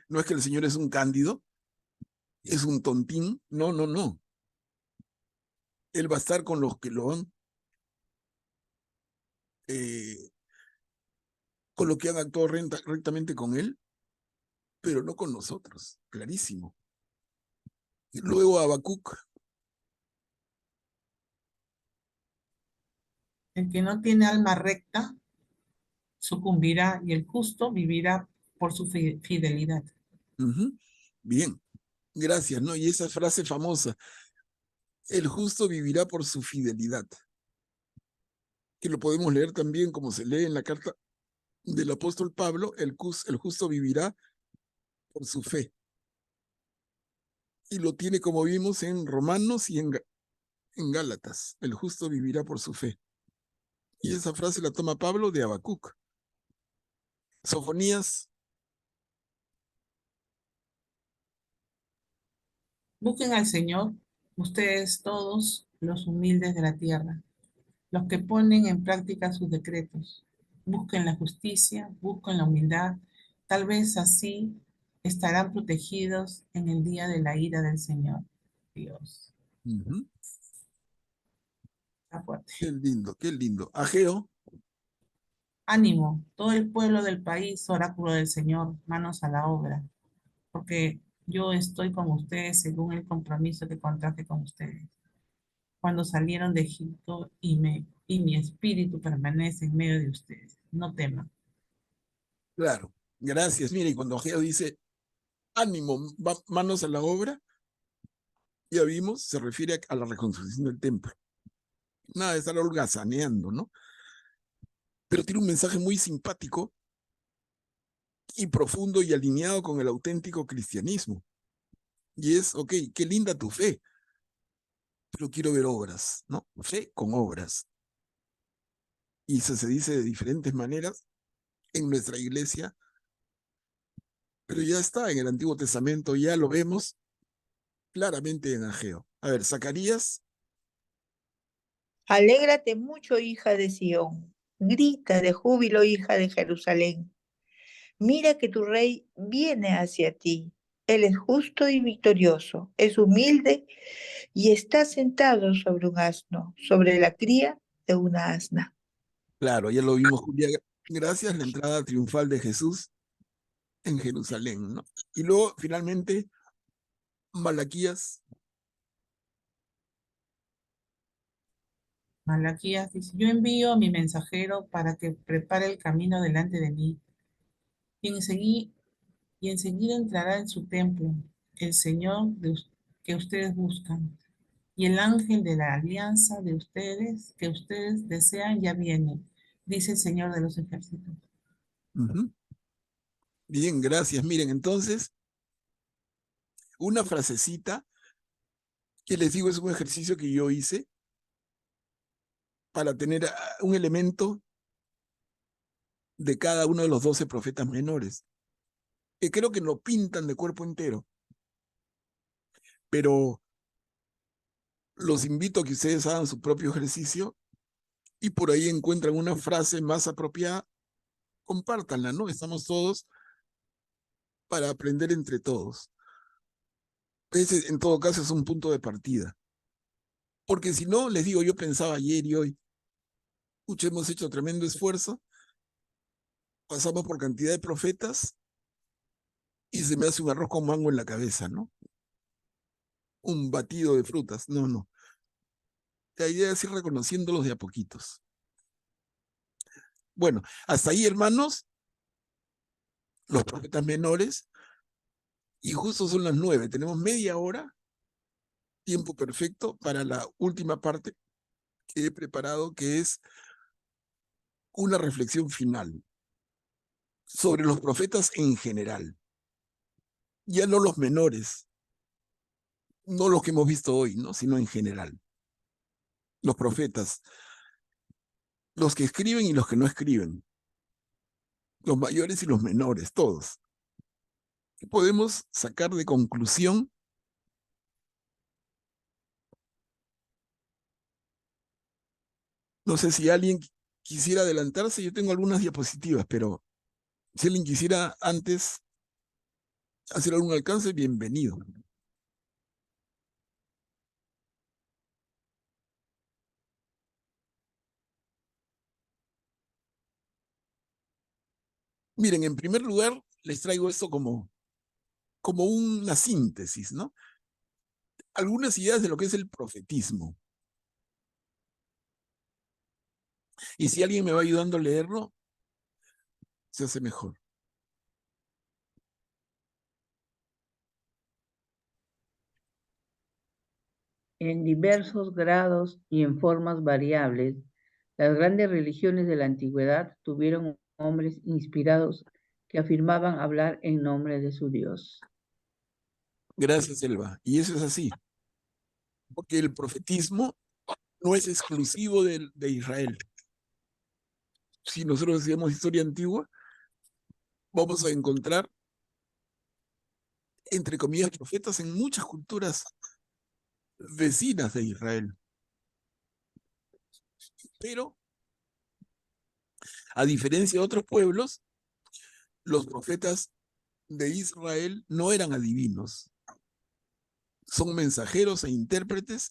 no es que el Señor es un cándido, es un tontín, no, no, no. Él va a estar con los que lo han, con los que han actuado rectamente con Él, pero no con nosotros, clarísimo. Y luego Habacuc, El que no tiene alma recta sucumbirá y el justo vivirá por su fidelidad. bien, gracias, ¿no? Y esa frase famosa, el justo vivirá por su fidelidad, que lo podemos leer también como se lee en la carta del apóstol Pablo, el justo vivirá por su fe. Y lo tiene como vimos en Romanos y en Gálatas, el justo vivirá por su fe. Y esa frase la toma Pablo de Habacuc. Sofonías, Busquen al Señor, ustedes todos los humildes de la tierra, los que ponen en práctica sus decretos. Busquen la justicia, busquen la humildad. Tal vez así estarán protegidos en el día de la ira del Señor. Dios, está fuerte. qué lindo, qué lindo. Ageo, Ánimo, todo el pueblo del país, oráculo del Señor, manos a la obra, porque yo estoy con ustedes según el compromiso que contraje con ustedes cuando salieron de Egipto y mi espíritu permanece en medio de ustedes. No teman. claro, gracias. Mire, y cuando Ageo dice, ánimo, manos a la obra, ya vimos, se refiere a la reconstrucción del templo. Nada de estar holgazaneando, ¿no? Pero tiene un mensaje muy simpático y profundo y alineado con el auténtico cristianismo. Y es, ok, qué linda tu fe, pero quiero ver obras, ¿no? Fe con obras. Y eso se dice de diferentes maneras en nuestra iglesia, pero ya está en el Antiguo Testamento, ya lo vemos claramente en Ageo. A ver, Zacarías, Alégrate mucho, hija de Sión. Grita de júbilo, hija de Jerusalén. Mira que tu rey viene hacia ti. Él es justo y victorioso, es humilde y está sentado sobre un asno, sobre la cría de una asna. claro, ya lo vimos, Julia, gracias, la entrada triunfal de Jesús en Jerusalén, ¿no? Y luego, finalmente, Malaquías. Malaquías dice, yo envío a mi mensajero para que prepare el camino delante de mí, y enseguida entrará en su templo el Señor que ustedes buscan, y el ángel de la alianza de ustedes, que ustedes desean, ya viene, dice el Señor de los ejércitos. Bien, gracias. Miren, entonces, una frasecita que les digo es un ejercicio que yo hice para tener un elemento de cada uno de los 12 profetas menores, que creo que lo pintan de cuerpo entero. Pero los invito a que ustedes hagan su propio ejercicio y por ahí encuentran una frase más apropiada, compártanla, ¿no? Estamos todos para aprender entre todos. Ese, en todo caso, es un punto de partida. Porque si no, les digo, yo pensaba ayer y hoy, pucha, hemos hecho tremendo esfuerzo, pasamos por cantidad de profetas y se me hace un arroz con mango en la cabeza, ¿no? Un batido de frutas, no, no. La idea es ir reconociéndolos de a poquitos. Bueno, hasta ahí, hermanos, los profetas menores, y justo son las 9. Tenemos media hora, tiempo perfecto para la última parte que he preparado, que es una reflexión final sobre los profetas en general. Ya no los menores, no los que hemos visto hoy, ¿no? Sino en general. Los profetas, los que escriben y los que no escriben, los mayores y los menores, todos. ¿Qué podemos sacar de conclusión? No sé si alguien quisiera adelantarse, yo tengo algunas diapositivas, pero si alguien quisiera antes hacer algún alcance, bienvenido. Miren, en primer lugar, les traigo esto como una síntesis, ¿no? Algunas ideas de lo que es el profetismo. Y si alguien me va ayudando a leerlo, se hace mejor. En diversos grados y en formas variables, las grandes religiones de la antigüedad tuvieron hombres inspirados que afirmaban hablar en nombre de su Dios. Gracias, Elba. Y eso es así. Porque el profetismo no es exclusivo de Israel. Si nosotros estudiamos historia antigua, vamos a encontrar, entre comillas, profetas en muchas culturas vecinas de Israel. Pero, a diferencia de otros pueblos, los profetas de Israel no eran adivinos. Son mensajeros e intérpretes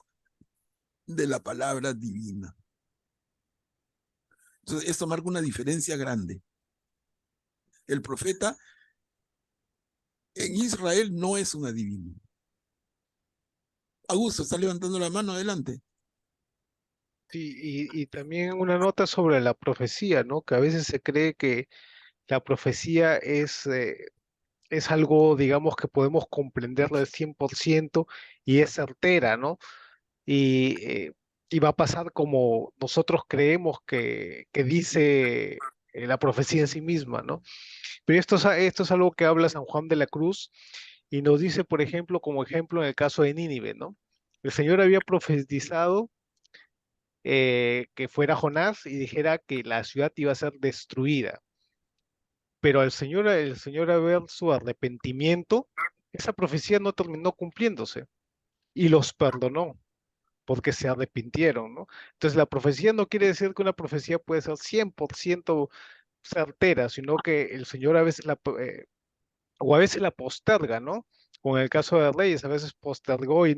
de la palabra divina. Entonces, esto marca una diferencia grande. El profeta en Israel no es un adivino. Augusto, está levantando la mano, adelante. Sí, y también una nota sobre la profecía, ¿no? Que a veces se cree que la profecía es algo, digamos, que podemos comprenderlo al 100% y es certera, ¿no? Y, y va a pasar como nosotros creemos que dice la profecía en sí misma, ¿no? Pero esto es algo que habla San Juan de la Cruz y nos dice, por ejemplo, como ejemplo en el caso de Nínive, ¿no? El Señor había profetizado que fuera Jonás y dijera que la ciudad iba a ser destruida. Pero el Señor al ver su arrepentimiento, esa profecía no terminó cumpliéndose y los perdonó porque se arrepintieron, ¿no? Entonces la profecía no quiere decir que una profecía puede ser 100% certera, sino que el Señor a veces o a veces la posterga, ¿no? Como en el caso de Reyes, a veces postergó y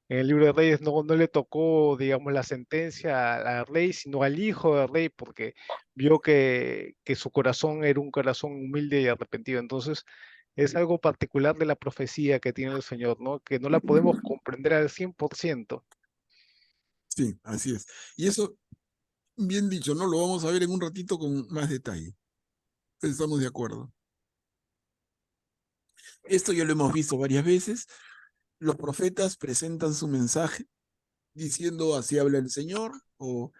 en el libro de Reyes no le tocó, digamos, la sentencia al rey, sino al hijo del rey, porque vio que su corazón era un corazón humilde y arrepentido. Entonces, es algo particular de la profecía que tiene el Señor, ¿no? Que no la podemos comprender al 100%. Sí, así es. Y eso, bien dicho, ¿no? Lo vamos a ver en un ratito con más detalle. Estamos de acuerdo. Esto ya lo hemos visto varias veces. Los profetas presentan su mensaje diciendo así habla el Señor, o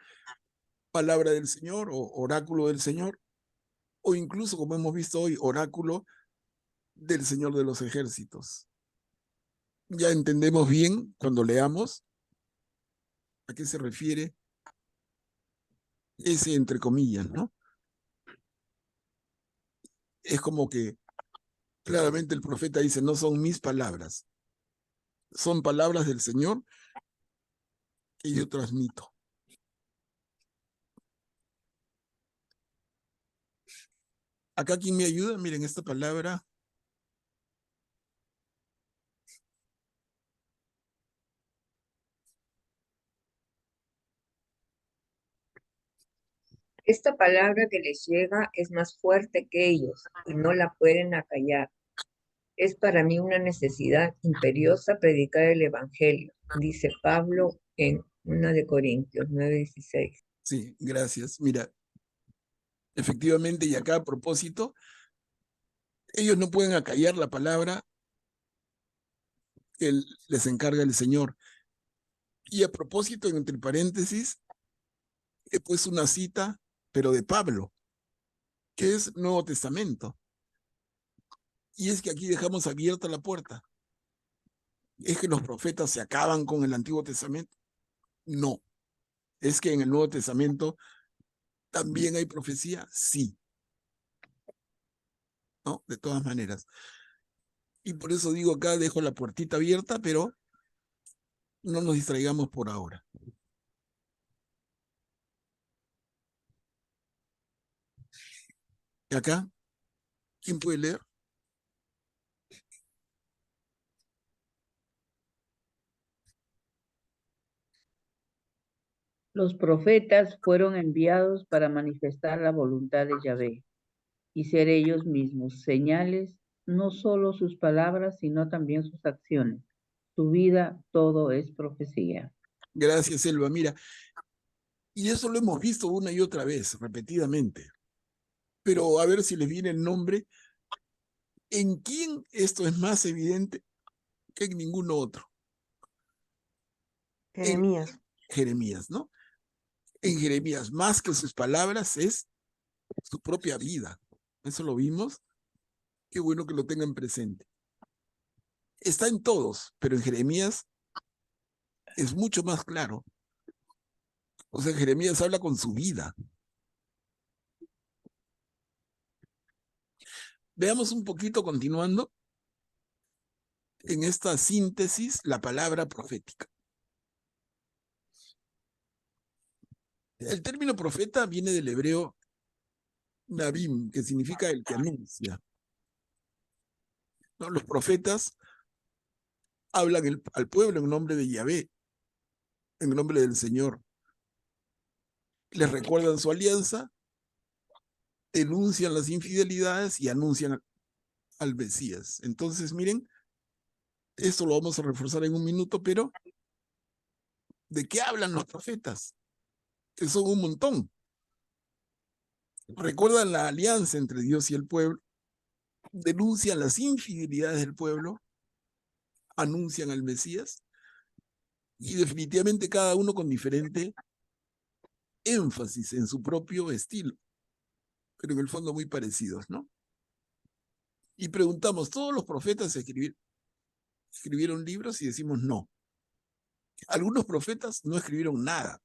palabra del Señor, o oráculo del Señor, o incluso, como hemos visto hoy, oráculo del Señor de los ejércitos. Ya entendemos bien cuando leamos a qué se refiere ese entre comillas, ¿no? Es como que claramente el profeta dice, no son mis palabras, son palabras del Señor que yo transmito. Acá, ¿quién me ayuda? Miren esta palabra. Esta palabra que les llega es más fuerte que ellos y no la pueden acallar. Es para mí una necesidad imperiosa predicar el Evangelio, dice Pablo en 1 de Corintios 9:16. Sí, gracias. Mira, efectivamente, y acá a propósito, ellos no pueden acallar la palabra que les encarga el Señor. Y a propósito, entre paréntesis, he puesto una cita, pero de Pablo, que es Nuevo Testamento. Y es que aquí dejamos abierta la puerta. ¿Es que los profetas se acaban con el Antiguo Testamento? No. ¿Es que en el Nuevo Testamento también hay profecía? Sí. ¿No? De todas maneras. Y por eso digo acá, dejo la puertita abierta, pero no nos distraigamos por ahora. Y acá, ¿quién puede leer? Los profetas fueron enviados para manifestar la voluntad de Yahvé y ser ellos mismos señales, no solo sus palabras, sino también sus acciones. Su vida, todo es profecía. Gracias, Elba. Mira, y eso lo hemos visto una y otra vez, repetidamente. Pero a ver si les viene el nombre. ¿En quién esto es más evidente que en ninguno otro? En Jeremías. Jeremías, ¿no? En Jeremías, más que sus palabras, es su propia vida. Eso lo vimos. Qué bueno que lo tengan presente. Está en todos, pero en Jeremías es mucho más claro. O sea, Jeremías habla con su vida. Veamos un poquito, continuando, en esta síntesis, la palabra profética. El término profeta viene del hebreo Nabim, que significa el que anuncia. ¿No? Los profetas hablan al pueblo en nombre de Yahvé, en nombre del Señor. Les recuerdan su alianza, denuncian las infidelidades y anuncian al Mesías. Entonces, miren, esto lo vamos a reforzar en un minuto, pero ¿de qué hablan los profetas? Que son un montón. Recuerdan la alianza entre Dios y el pueblo, denuncian las infidelidades del pueblo, anuncian al Mesías, y definitivamente cada uno con diferente énfasis en su propio estilo, pero en el fondo muy parecidos, ¿no? Y preguntamos, ¿todos los profetas escribieron libros? Y decimos no. Algunos profetas no escribieron nada.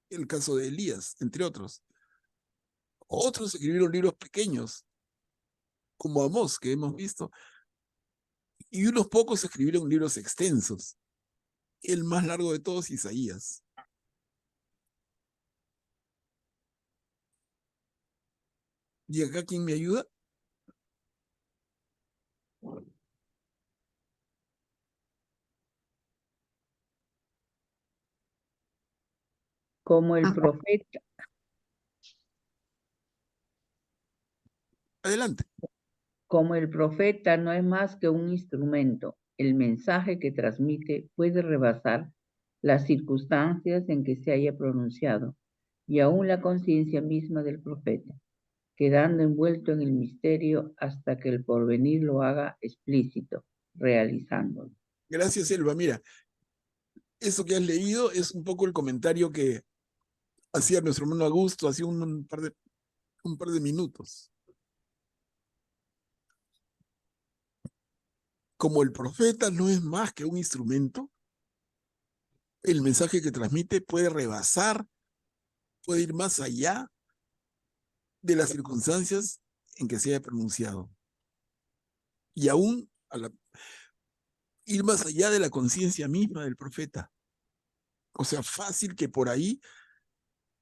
El caso de Elías, entre otros. Otros escribieron libros pequeños, como Amós, que hemos visto. Y unos pocos escribieron libros extensos. El más largo de todos, Isaías. ¿Y acá quién me ayuda? Como el profeta, Adelante. Como el profeta no es más que un instrumento, el mensaje que transmite puede rebasar las circunstancias en que se haya pronunciado y aún la conciencia misma del profeta, quedando envuelto en el misterio hasta que el porvenir lo haga explícito, realizándolo. Gracias, Elba. Mira, eso que has leído es un poco el comentario que hacía nuestro hermano Augusto hace un par de minutos. Como el profeta no es más que un instrumento, el mensaje que transmite puede rebasar, puede ir más allá de las circunstancias en que se haya pronunciado. Y aún ir más allá de la conciencia misma del profeta. O sea, fácil que por ahí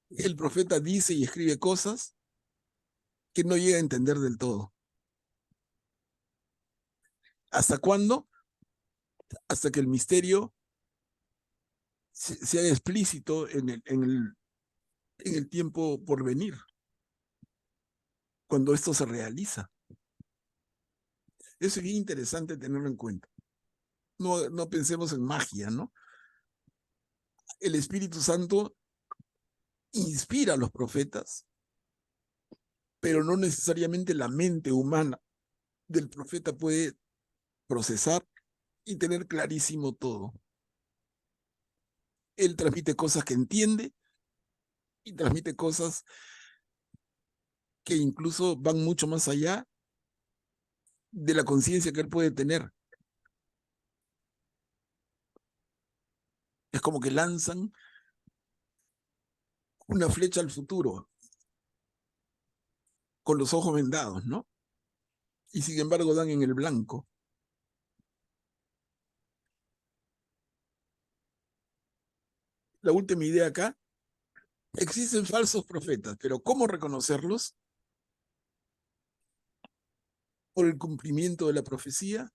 el profeta dice y escribe cosas que no llega a entender del todo. ¿Hasta cuándo? Hasta que el misterio se haga explícito en el tiempo por venir, cuando esto se realiza. Eso es bien interesante tenerlo en cuenta. No pensemos en magia, ¿no? El Espíritu Santo inspira a los profetas, pero no necesariamente la mente humana del profeta puede procesar y tener clarísimo todo. Él transmite cosas que entiende y transmite cosas que incluso van mucho más allá de la conciencia que él puede tener. Es como que lanzan una flecha al futuro con los ojos vendados, ¿no? Y sin embargo dan en el blanco. La última idea acá: existen falsos profetas, pero ¿cómo reconocerlos? Por el cumplimiento de la profecía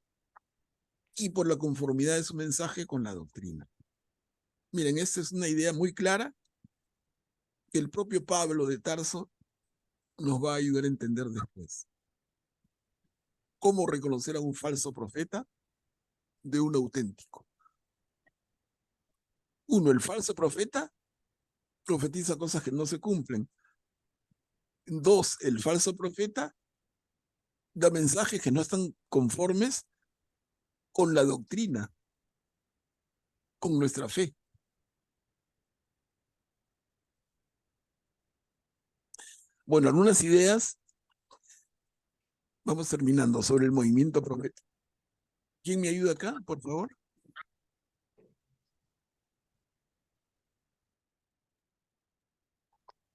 y por la conformidad de su mensaje con la doctrina. Miren, esta es una idea muy clara que el propio Pablo de Tarso nos va a ayudar a entender después. ¿Cómo reconocer a un falso profeta de un auténtico? Uno, el falso profeta profetiza cosas que no se cumplen. Dos, el falso profeta da mensajes que no están conformes con la doctrina, con nuestra fe. Bueno, algunas ideas, vamos terminando, sobre el movimiento profético. ¿Quién me ayuda acá, por favor?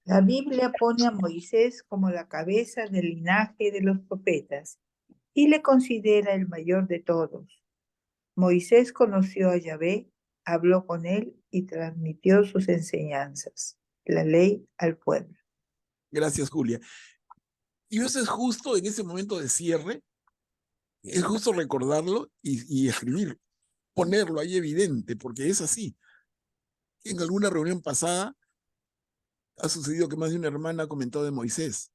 La Biblia pone a Moisés como la cabeza del linaje de los profetas y le considera el mayor de todos. Moisés conoció a Yahvé, habló con él y transmitió sus enseñanzas, la ley al pueblo. Gracias, Julia. Y eso es justo en ese momento de cierre, es justo recordarlo y escribirlo, ponerlo ahí evidente, porque es así. En alguna reunión pasada ha sucedido que más de una hermana ha comentado de Moisés.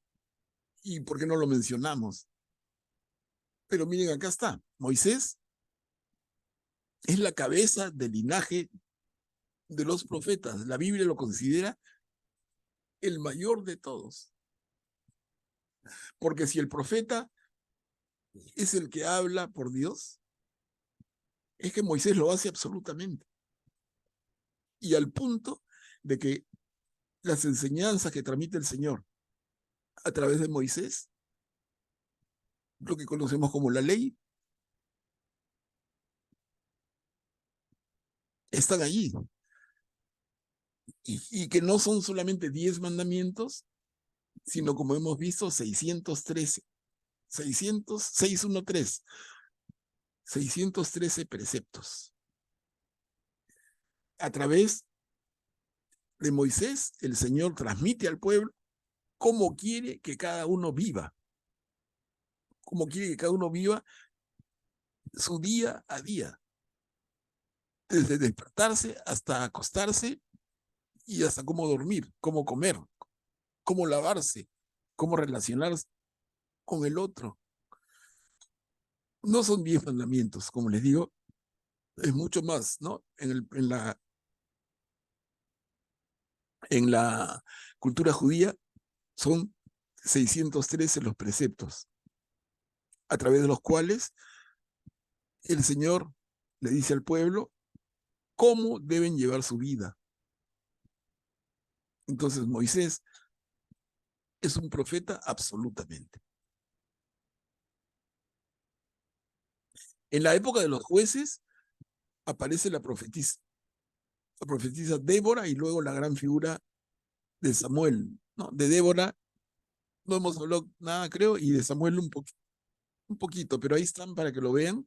¿Y por qué no lo mencionamos? Pero miren, acá está. Moisés es la cabeza del linaje de los profetas. La Biblia lo considera el mayor de todos. Porque si el profeta es el que habla por Dios, es que Moisés lo hace absolutamente. Y al punto de que las enseñanzas que transmite el Señor a través de Moisés, lo que conocemos como la ley, están allí. Y que no son solamente 10 mandamientos, sino como hemos visto, 613, 613 preceptos. A través de Moisés, el Señor transmite al pueblo cómo quiere que cada uno viva, cómo quiere que cada uno viva su día a día, desde despertarse hasta acostarse y hasta cómo dormir, cómo comer, cómo lavarse, cómo relacionarse con el otro, No son 10 mandamientos, como les digo, es mucho más, ¿no? En la cultura judía son 613 los preceptos, a través de los cuales el Señor le dice al pueblo cómo deben llevar su vida. Entonces Moisés es un profeta absolutamente. En la época de los jueces aparece la profetisa Débora y luego la gran figura de Samuel, ¿no? De Débora no hemos hablado nada, creo, y de Samuel un poquito, pero ahí están para que lo vean.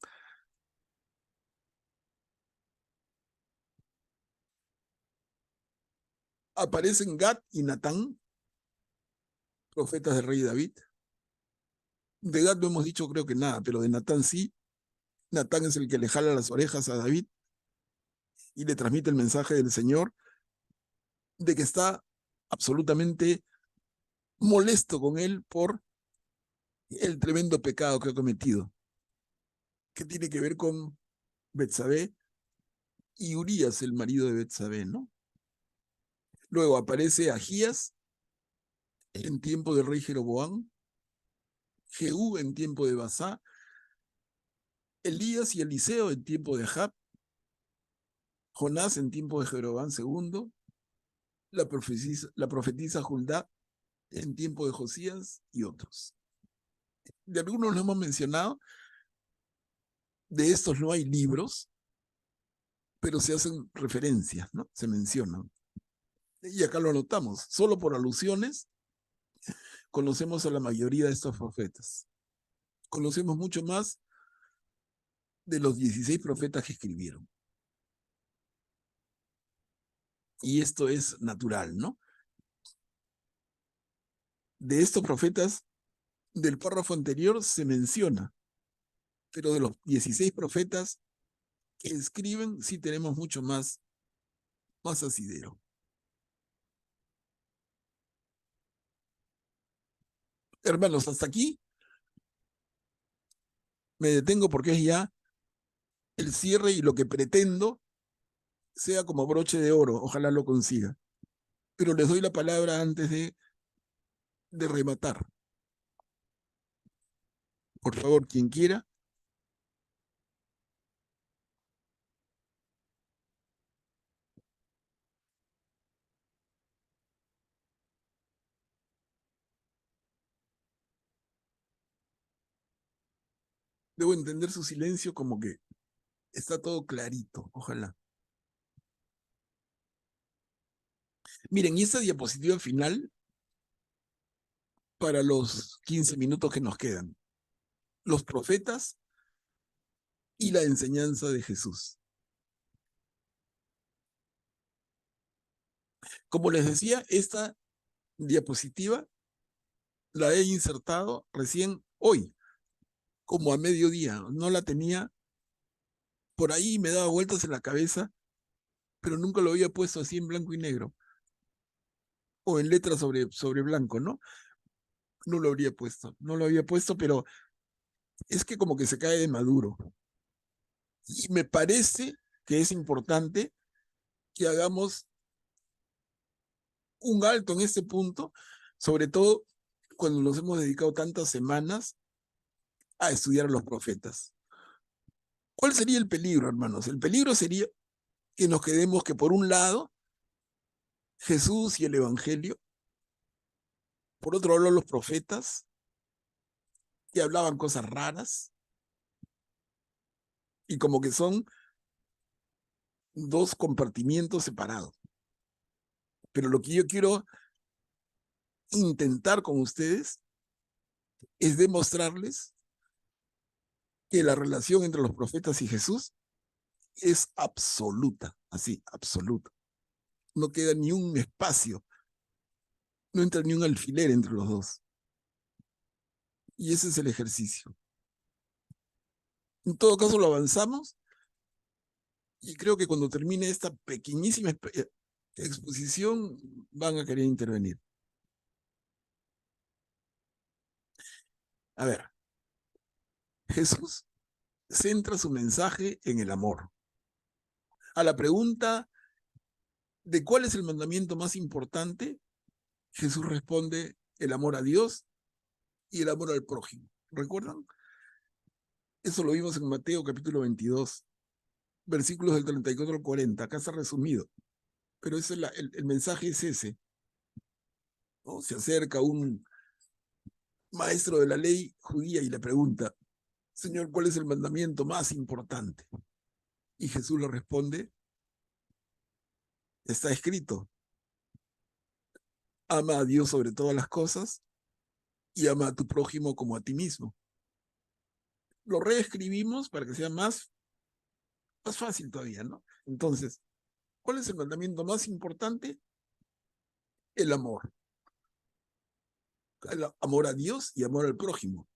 Aparecen Gad y Natán, profetas del rey David. De Gad no hemos dicho creo que nada, pero de Natán sí. Natán es el que le jala las orejas a David y le transmite el mensaje del Señor de que está absolutamente molesto con él por el tremendo pecado que ha cometido, que tiene que ver con Betsabé y Urías, el marido de Betsabé, ¿no? Luego aparece Ahías en tiempo del rey Jeroboam, Jehú en tiempo de Basá, Elías y Eliseo en tiempo de Ahab, Jonás en tiempo de Jeroboam II, la profetisa Judá en tiempo de Josías y otros. De algunos lo hemos mencionado, de estos no hay libros, pero se hacen referencias, ¿no? Se mencionan. Y acá lo anotamos, solo por alusiones conocemos a la mayoría de estos profetas. Conocemos mucho más de los 16 profetas que escribieron. Y esto es natural, ¿no? De estos profetas, del párrafo anterior se menciona, pero de los 16 profetas que escriben, sí tenemos mucho más asidero. Hermanos, hasta aquí me detengo porque es ya el cierre y lo que pretendo sea como broche de oro. Ojalá lo consiga. Pero les doy la palabra antes de rematar. Por favor, quien quiera. Debo entender su silencio como que está todo clarito. Ojalá. Miren, y esta diapositiva final para los 15 minutos que nos quedan. Los profetas y la enseñanza de Jesús. Como les decía, esta diapositiva la he insertado recién hoy, como a mediodía. No la tenía por ahí, me daba vueltas en la cabeza, pero nunca lo había puesto así en blanco y negro. O en letra sobre blanco, ¿no? No lo habría puesto, no lo había puesto, pero es que como que se cae de maduro. Y me parece que es importante que hagamos un alto en este punto, sobre todo cuando nos hemos dedicado tantas semanas a estudiar a los profetas. ¿Cuál sería el peligro, hermanos? El peligro sería que nos quedemos que por un lado, Jesús y el Evangelio, por otro lado los profetas, que hablaban cosas raras, y como que son dos compartimientos separados. Pero lo que yo quiero intentar con ustedes es demostrarles que la relación entre los profetas y Jesús es absoluta, así, absoluta. No queda ni un espacio, no entra ni un alfiler entre los dos. Y ese es el ejercicio. En todo caso lo avanzamos y creo que cuando termine esta pequeñísima exposición van a querer intervenir. A ver, Jesús centra su mensaje en el amor. A la pregunta de cuál es el mandamiento más importante, Jesús responde el amor a Dios y el amor al prójimo. ¿Recuerdan? Eso lo vimos en Mateo capítulo 22, versículos del 34 al 40. Acá está resumido. Pero ese es el mensaje es ese, ¿no? Se acerca un maestro de la ley judía y le pregunta, Señor, ¿cuál es el mandamiento más importante? Y Jesús le responde, está escrito, ama a Dios sobre todas las cosas y ama a tu prójimo como a ti mismo. Lo reescribimos para que sea más fácil todavía, ¿no? Entonces, ¿cuál es el mandamiento más importante? El amor. El amor a Dios y amor al prójimo.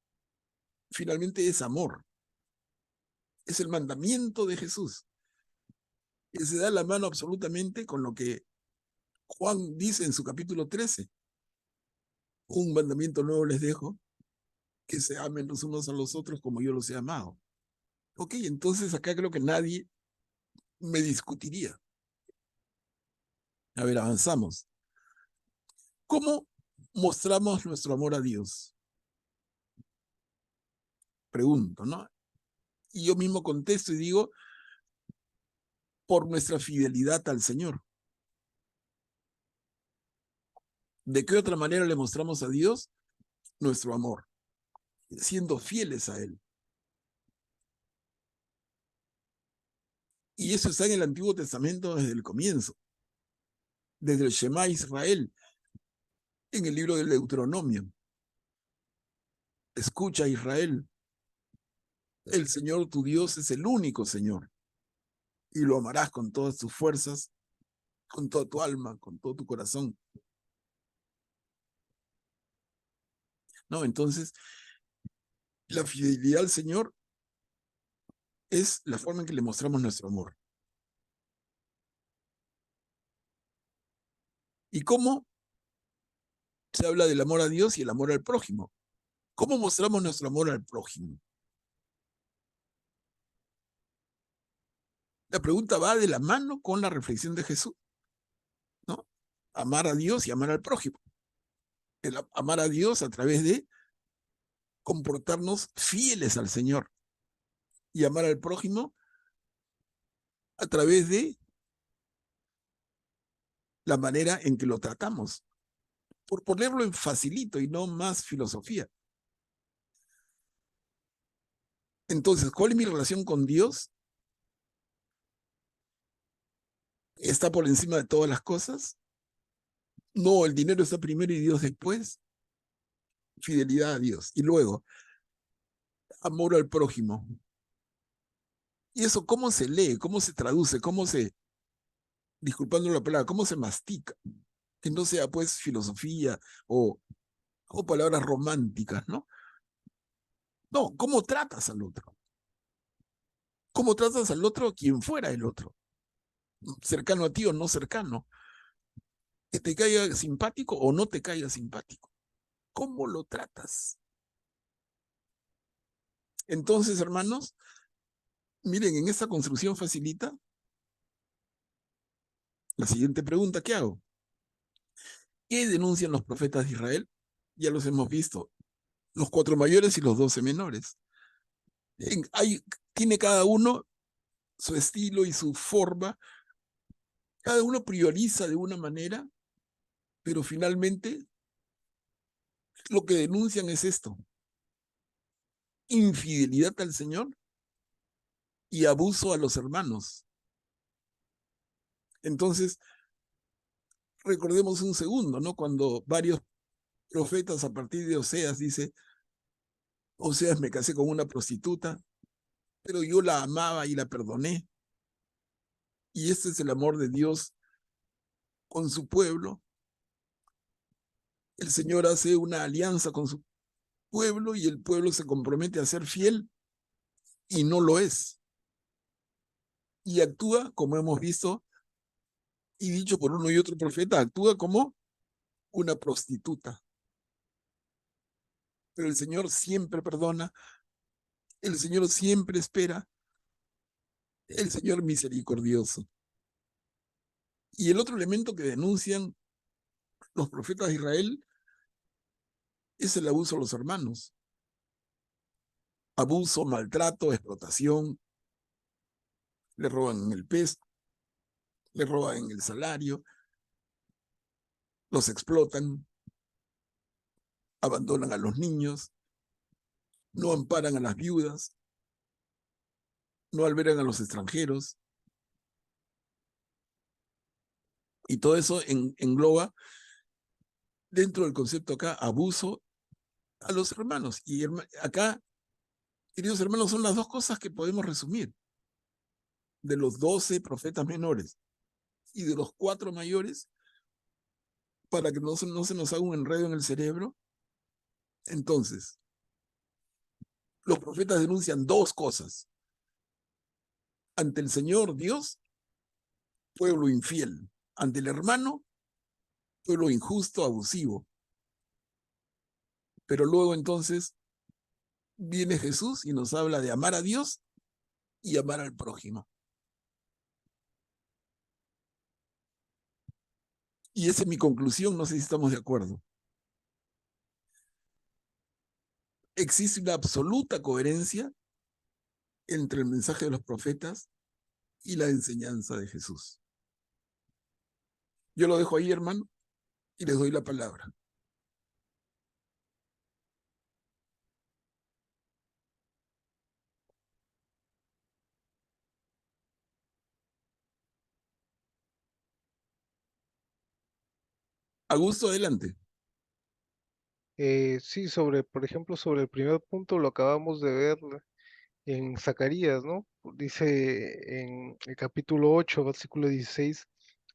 Finalmente es amor. Es el mandamiento de Jesús, que se da la mano absolutamente con lo que Juan dice en su capítulo 13. Un mandamiento nuevo les dejo, que se amen los unos a los otros como yo los he amado. Ok, entonces acá creo que nadie me discutiría. A ver, avanzamos. ¿Cómo mostramos nuestro amor a Dios? Pregunto, ¿no? Y yo mismo contesto y digo, por nuestra fidelidad al Señor. ¿De qué otra manera le mostramos a Dios nuestro amor? Siendo fieles a Él. Y eso está en el Antiguo Testamento desde el comienzo. Desde el Shema Israel, en el libro del Deuteronomio. Escucha, Israel, el Señor tu Dios es el único Señor. Y lo amarás con todas tus fuerzas, con toda tu alma, con todo tu corazón. No, entonces, la fidelidad al Señor es la forma en que le mostramos nuestro amor. ¿Y cómo se habla del amor a Dios y el amor al prójimo? ¿Cómo mostramos nuestro amor al prójimo? La pregunta va de la mano con la reflexión de Jesús, ¿no? Amar a Dios y amar al prójimo. Amar a Dios a través de comportarnos fieles al Señor y amar al prójimo a través de la manera en que lo tratamos. Por ponerlo en facilito y no más filosofía. Entonces, ¿cuál es mi relación con Dios? ¿Está por encima de todas las cosas? No, el dinero está primero y Dios después. Fidelidad a Dios. Y luego, amor al prójimo. ¿Y eso cómo se lee? ¿Cómo se traduce? ¿Cómo se, disculpando la palabra, cómo se mastica? Que no sea pues filosofía o palabras románticas, ¿no? No, ¿cómo tratas al otro? ¿Cómo tratas al otro quien fuera el otro? Cercano a ti o no cercano. Que te caiga simpático o no te caiga simpático. ¿Cómo lo tratas? Entonces, hermanos, miren, en esta construcción facilita la siguiente pregunta que hago. ¿Qué denuncian los profetas de Israel? Ya los hemos visto. Los 4 mayores y los 12 menores. Tiene cada uno su estilo y su forma. Cada uno prioriza de una manera, pero finalmente lo que denuncian es esto. Infidelidad al Señor y abuso a los hermanos. Entonces, recordemos un segundo, ¿no? Cuando varios profetas a partir de Oseas dice, Oseas, me casé con una prostituta, pero yo la amaba y la perdoné. Y este es el amor de Dios con su pueblo. El Señor hace una alianza con su pueblo y el pueblo se compromete a ser fiel y no lo es. Y actúa, como hemos visto y dicho por uno y otro profeta, actúa como una prostituta. Pero el Señor siempre perdona El Señor siempre espera, el Señor misericordioso. Y el otro elemento que denuncian los profetas de Israel es el abuso a los hermanos. Abuso, maltrato, explotación, le roban en el peso, le roban en el salario, los explotan, abandonan a los niños, no amparan a las viudas, no albergan a los extranjeros. Y todo eso engloba dentro del concepto acá abuso a los hermanos. Y acá, queridos hermanos, son las dos cosas que podemos resumir. De los 12 profetas menores y de los 4 mayores, para que no se nos haga un enredo en el cerebro. Entonces, los profetas denuncian dos cosas. Ante el Señor Dios, pueblo infiel. Ante el hermano, pueblo injusto, abusivo. Pero luego entonces viene Jesús y nos habla de amar a Dios y amar al prójimo. Y esa es mi conclusión, no sé si estamos de acuerdo. Existe una absoluta coherencia entre el mensaje de los profetas y la enseñanza de Jesús. Yo lo dejo ahí, hermano, y les doy la palabra. Augusto, adelante. Sí, por ejemplo, sobre el primer punto lo acabamos de ver en Zacarías, ¿no? Dice en el capítulo 8, versículo 16,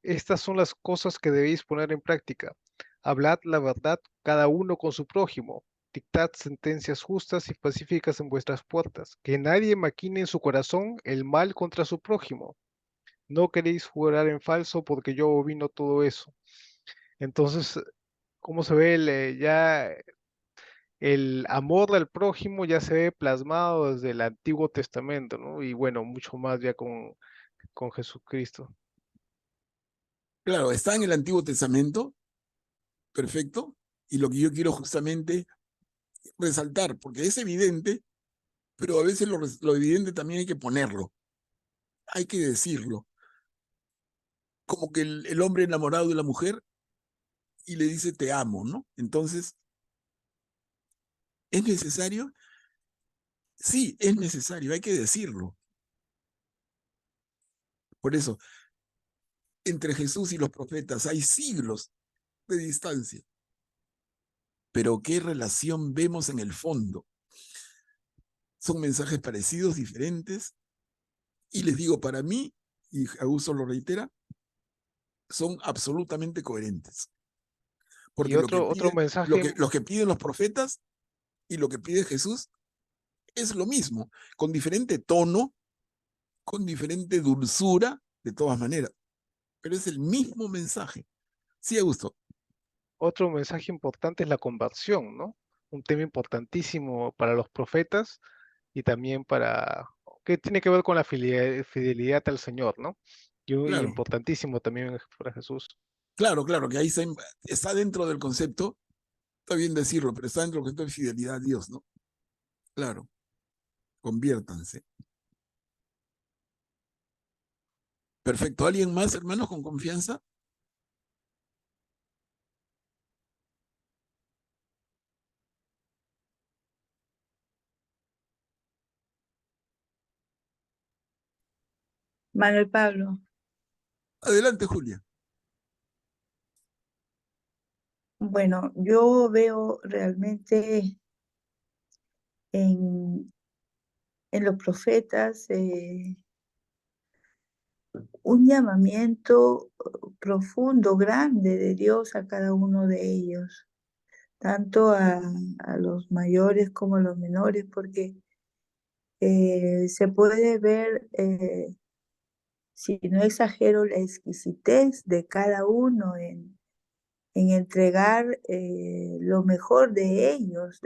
estas son las cosas que debéis poner en práctica. Hablad la verdad cada uno con su prójimo. Dictad sentencias justas y pacíficas en vuestras puertas. Que nadie maquine en su corazón el mal contra su prójimo. No queréis jurar en falso porque yo opino todo eso. Entonces, ¿cómo se ve ya el amor al prójimo ya se ve plasmado desde el Antiguo Testamento, ¿no? Y bueno, mucho más ya con Jesucristo. Claro, está en el Antiguo Testamento, perfecto, y lo que yo quiero justamente resaltar, porque es evidente, pero a veces lo evidente también hay que ponerlo, hay que decirlo, como que el hombre enamorado de la mujer y le dice te amo, ¿no? Entonces, ¿es necesario? Sí, es necesario, hay que decirlo. Por eso, entre Jesús y los profetas hay siglos de distancia. Pero ¿qué relación vemos en el fondo? Son mensajes parecidos, diferentes, y les digo, para mí, y Augusto lo reitera, son absolutamente coherentes. Y Porque otro mensaje, lo que piden los profetas y lo que pide Jesús es lo mismo, con diferente tono, con diferente dulzura, de todas maneras, pero es el mismo mensaje. Sí, Augusto. otro mensaje importante es la conversión, ¿no? Un tema importantísimo para los profetas y también que tiene que ver con la fidelidad al Señor, ¿no? Y Claro, importantísimo también para Jesús. claro, que ahí está dentro del concepto, está bien decirlo, pero está dentro del concepto de fidelidad a Dios, ¿no? Claro, conviértanse. Perfecto. ¿Alguien más, hermanos, con confianza? Manuel Pablo. Adelante, Julia. Bueno, yo veo realmente en los profetas un llamamiento profundo, grande de Dios a cada uno de ellos, tanto a los mayores como a los menores, porque se puede ver, si no exagero, la exquisitez de cada uno en entregar lo mejor de ellos,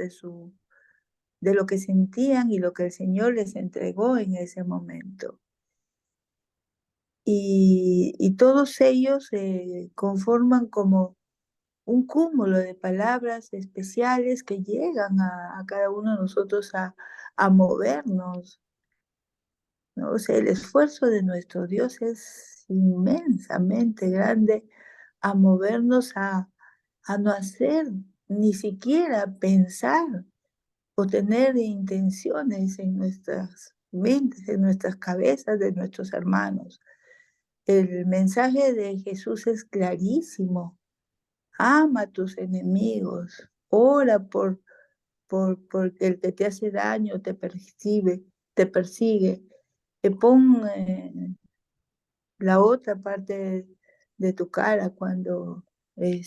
de lo que sentían y lo que el Señor les entregó en ese momento. Y todos ellos conforman como un cúmulo de palabras especiales que llegan a cada uno de nosotros a movernos, ¿no? O sea, el esfuerzo de nuestro Dios es inmensamente grande a movernos a no hacer, ni siquiera pensar o tener intenciones en nuestras mentes, en nuestras cabezas de nuestros hermanos. El mensaje de Jesús es clarísimo. Ama a tus enemigos, ora por el que te hace daño, te persigue. Pon la otra parte de tu cara cuando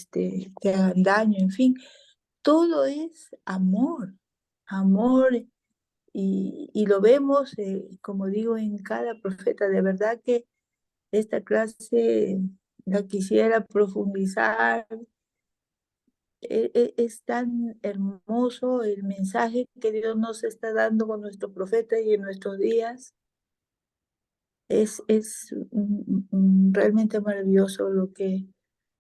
te hagan daño, en fin. Todo es amor, amor, y lo vemos, como digo, en cada profeta. De verdad que esta clase la quisiera profundizar. Es tan hermoso el mensaje que Dios nos está dando con nuestro profeta y en nuestros días. Es realmente maravilloso lo que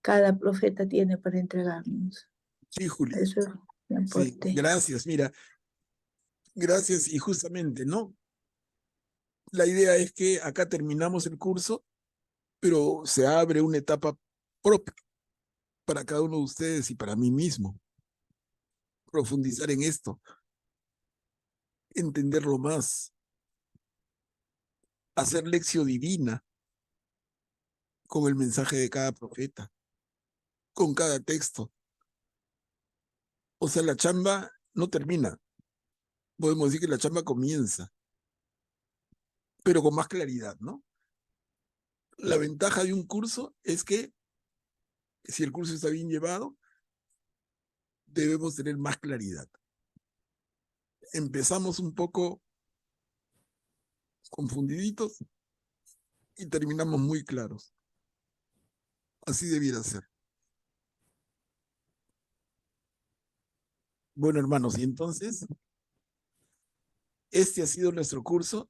cada profeta tiene para entregarnos. Sí, Juli. Eso es mi Sí, aporte. gracias, mira. Gracias, y justamente, ¿no? La idea es que acá terminamos el curso, pero se abre una etapa propia para cada uno de ustedes y para mí mismo. Profundizar en esto, entenderlo más, hacer lección divina con el mensaje de cada profeta, con cada texto. O sea, la chamba no termina. Podemos decir que la chamba comienza, pero con más claridad, ¿no? La ventaja de un curso es que si el curso está bien llevado, debemos tener más claridad. Empezamos un poco confundiditos y terminamos muy claros. Así debiera ser. Bueno, hermanos, y entonces, este ha sido nuestro curso.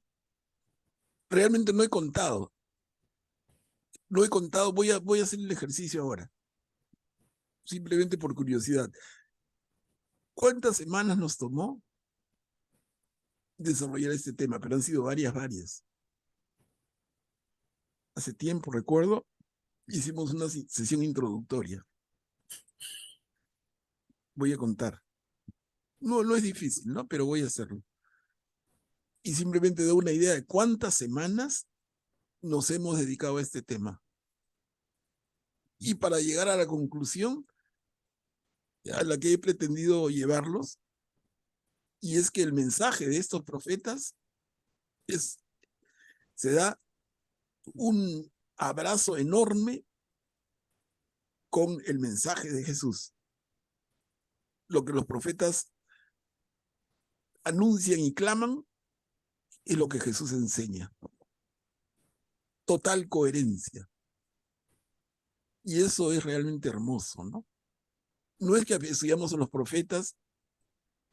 Realmente no he contado. No he contado, voy a hacer el ejercicio ahora. Simplemente por curiosidad. ¿Cuántas semanas nos tomó desarrollar este tema? Pero han sido varias. Hace tiempo, recuerdo, hicimos una sesión introductoria. Voy a contar. No es difícil, ¿no? Pero voy a hacerlo. Y simplemente doy una idea de cuántas semanas nos hemos dedicado a este tema. Y para llegar a la conclusión a la que he pretendido llevarlos, y es que el mensaje de estos profetas se da un abrazo enorme con el mensaje de Jesús. Lo que los profetas anuncian y claman es lo que Jesús enseña. Total coherencia. Y eso es realmente hermoso, ¿no? No es que estudiamos a los profetas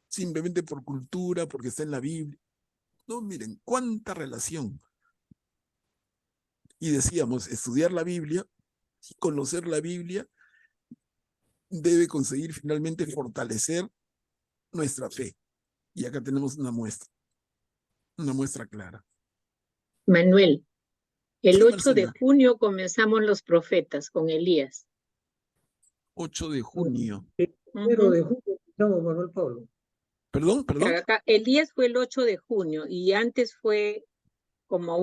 simplemente por cultura, porque está en la Biblia. No, miren, cuánta relación. Y decíamos, estudiar la Biblia, conocer la Biblia, debe conseguir finalmente fortalecer nuestra fe. Y acá tenemos una muestra clara. Manuel, el Sí, 8 de Marcela. junio comenzamos los profetas con Elías. 8 de junio. El 1 de junio estamos Manuel Pablo. Perdón. Claro, acá, Elías fue el 8 de junio y antes fue como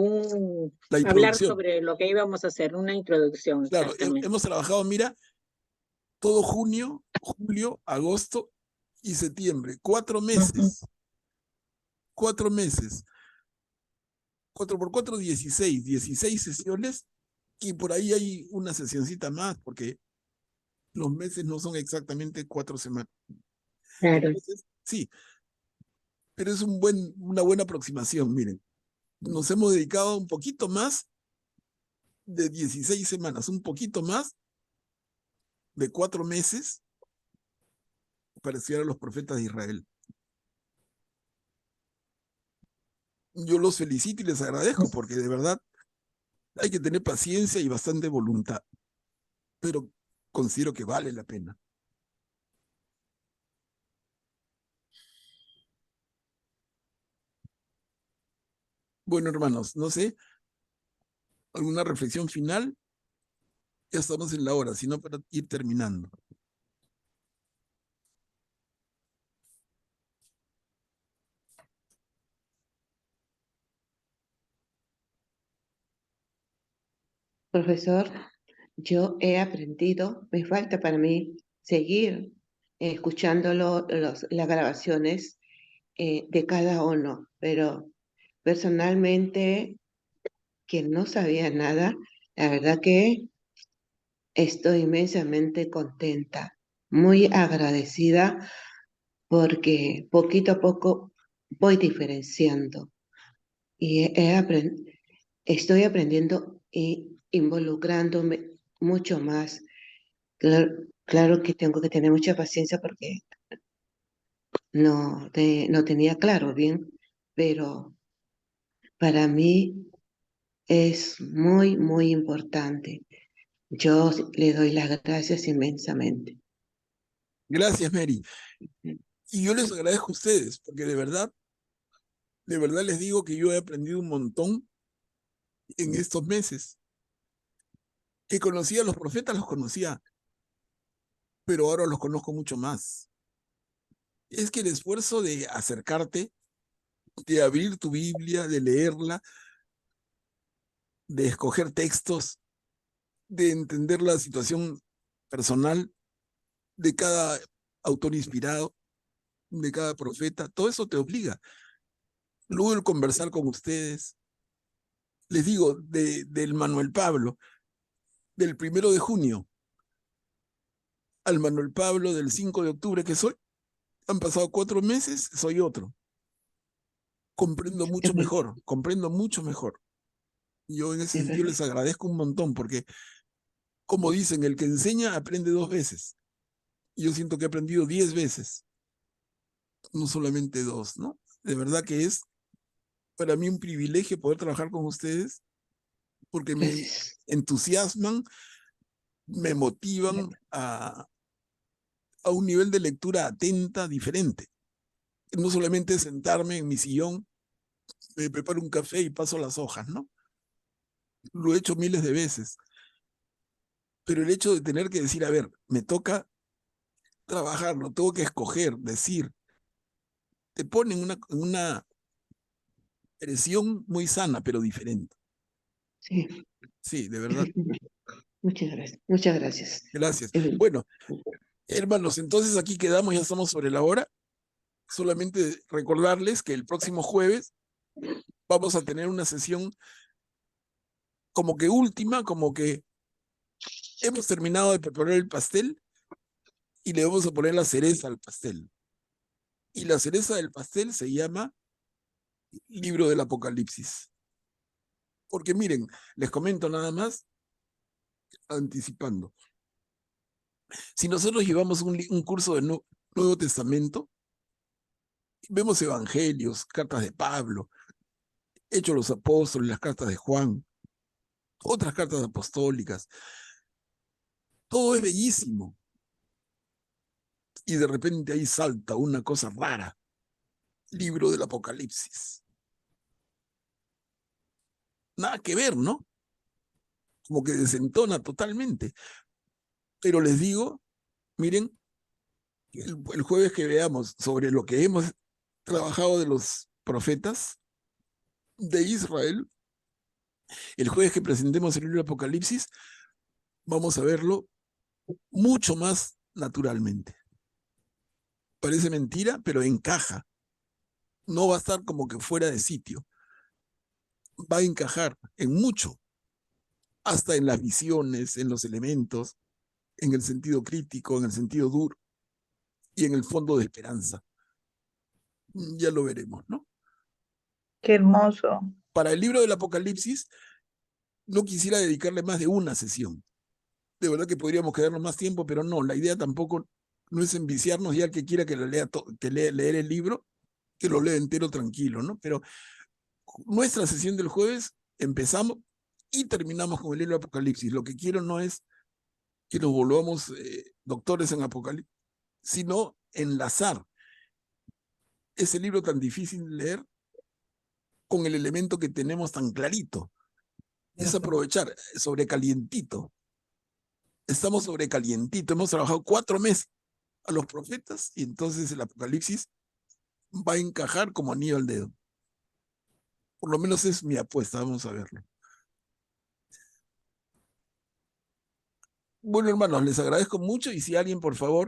hablar sobre lo que íbamos a hacer, una introducción. Claro, hemos trabajado, mira, todo junio, julio, agosto y septiembre. 4 meses. 4 meses. 4 por 4, 16. 16 sesiones y por ahí hay una sesioncita más porque los meses no son exactamente 4 semanas. Claro. Entonces, sí, pero es una buena aproximación, miren. Nos hemos dedicado un poquito más de 16 semanas, un poquito más de 4 meses para estudiar a los profetas de Israel. yo los felicito y les agradezco porque de verdad hay que tener paciencia y bastante voluntad, pero considero que vale la pena. Bueno, hermanos, no sé, ¿alguna reflexión final? Ya estamos en la hora, sino para ir terminando. Profesor, yo he aprendido, me falta para mí seguir escuchando las grabaciones de cada uno, pero personalmente, que no sabía nada, la verdad que estoy inmensamente contenta, muy agradecida porque poquito a poco voy diferenciando y estoy aprendiendo e involucrándome mucho más. Claro, claro que tengo que tener mucha paciencia porque no tenía claro bien, pero para mí es muy, muy importante. Yo le doy las gracias inmensamente. Gracias, Mary. Y yo les agradezco a ustedes, porque de verdad les digo que yo he aprendido un montón en estos meses. Que conocía a los profetas, los conocía, pero ahora los conozco mucho más. Es que el esfuerzo de acercarte, de abrir tu Biblia, de leerla, de escoger textos, de entender la situación personal de cada autor inspirado, de cada profeta, todo eso te obliga. Luego el conversar con ustedes, les digo, del Manuel Pablo, del 1 de junio, al Manuel Pablo del 5 de octubre que soy, han pasado 4 meses, soy otro. Comprendo mucho mejor, comprendo mucho mejor. Yo en ese sentido les agradezco un montón porque, como dicen, el que enseña aprende 2 veces. Yo siento que he aprendido 10 veces, no solamente 2, ¿no? De verdad que es para mí un privilegio poder trabajar con ustedes porque me entusiasman, me motivan a un nivel de lectura atenta diferente. No solamente sentarme en mi sillón, me preparo un café y paso las hojas, ¿no? Lo he hecho miles de veces. Pero el hecho de tener que decir, a ver, me toca trabajarlo, tengo que escoger, decir, te pone en una presión muy sana, pero diferente. Sí. Sí, de verdad. Muchas gracias. Muchas gracias. Gracias. Bueno, hermanos, entonces aquí quedamos, ya estamos sobre la hora. Solamente recordarles que el próximo jueves vamos a tener una sesión como que última, como que hemos terminado de preparar el pastel y le vamos a poner la cereza al pastel. Y la cereza del pastel se llama Libro del Apocalipsis. Porque miren, les comento nada más, anticipando. Si nosotros llevamos un curso de Nuevo Testamento, vemos evangelios, cartas de Pablo, Hechos de los Apóstoles, las cartas de Juan, otras cartas apostólicas. Todo es bellísimo. Y de repente ahí salta una cosa rara. Libro del Apocalipsis. Nada que ver, ¿no? Como que desentona totalmente. Pero les digo, miren, el jueves que veamos sobre lo que hemos trabajado de los profetas de Israel, el jueves que presentemos el libro del Apocalipsis, vamos a verlo mucho más naturalmente. Parece mentira, pero encaja. No va a estar como que fuera de sitio. Va a encajar en mucho, hasta en las visiones, en los elementos, en el sentido crítico, en el sentido duro y en el fondo de esperanza. Ya lo veremos, ¿no? Qué hermoso. Para el libro del Apocalipsis, no quisiera dedicarle más de una sesión. De verdad que podríamos quedarnos más tiempo, pero no, la idea tampoco no es enviciarnos, ya el que quiera que lo lea leer el libro, que lo lea entero tranquilo, ¿no? Pero nuestra sesión del jueves empezamos y terminamos con el libro de Apocalipsis. Lo que quiero no es que nos volvamos doctores en Apocalipsis, sino enlazar ese libro tan difícil de leer con el elemento que tenemos tan clarito. Es aprovechar sobrecalientito. Estamos sobrecalientito. Hemos trabajado 4 meses a los profetas y entonces el Apocalipsis va a encajar como anillo al dedo. Por lo menos es mi apuesta. Vamos a verlo. Bueno, hermanos, les agradezco mucho y si alguien, por favor,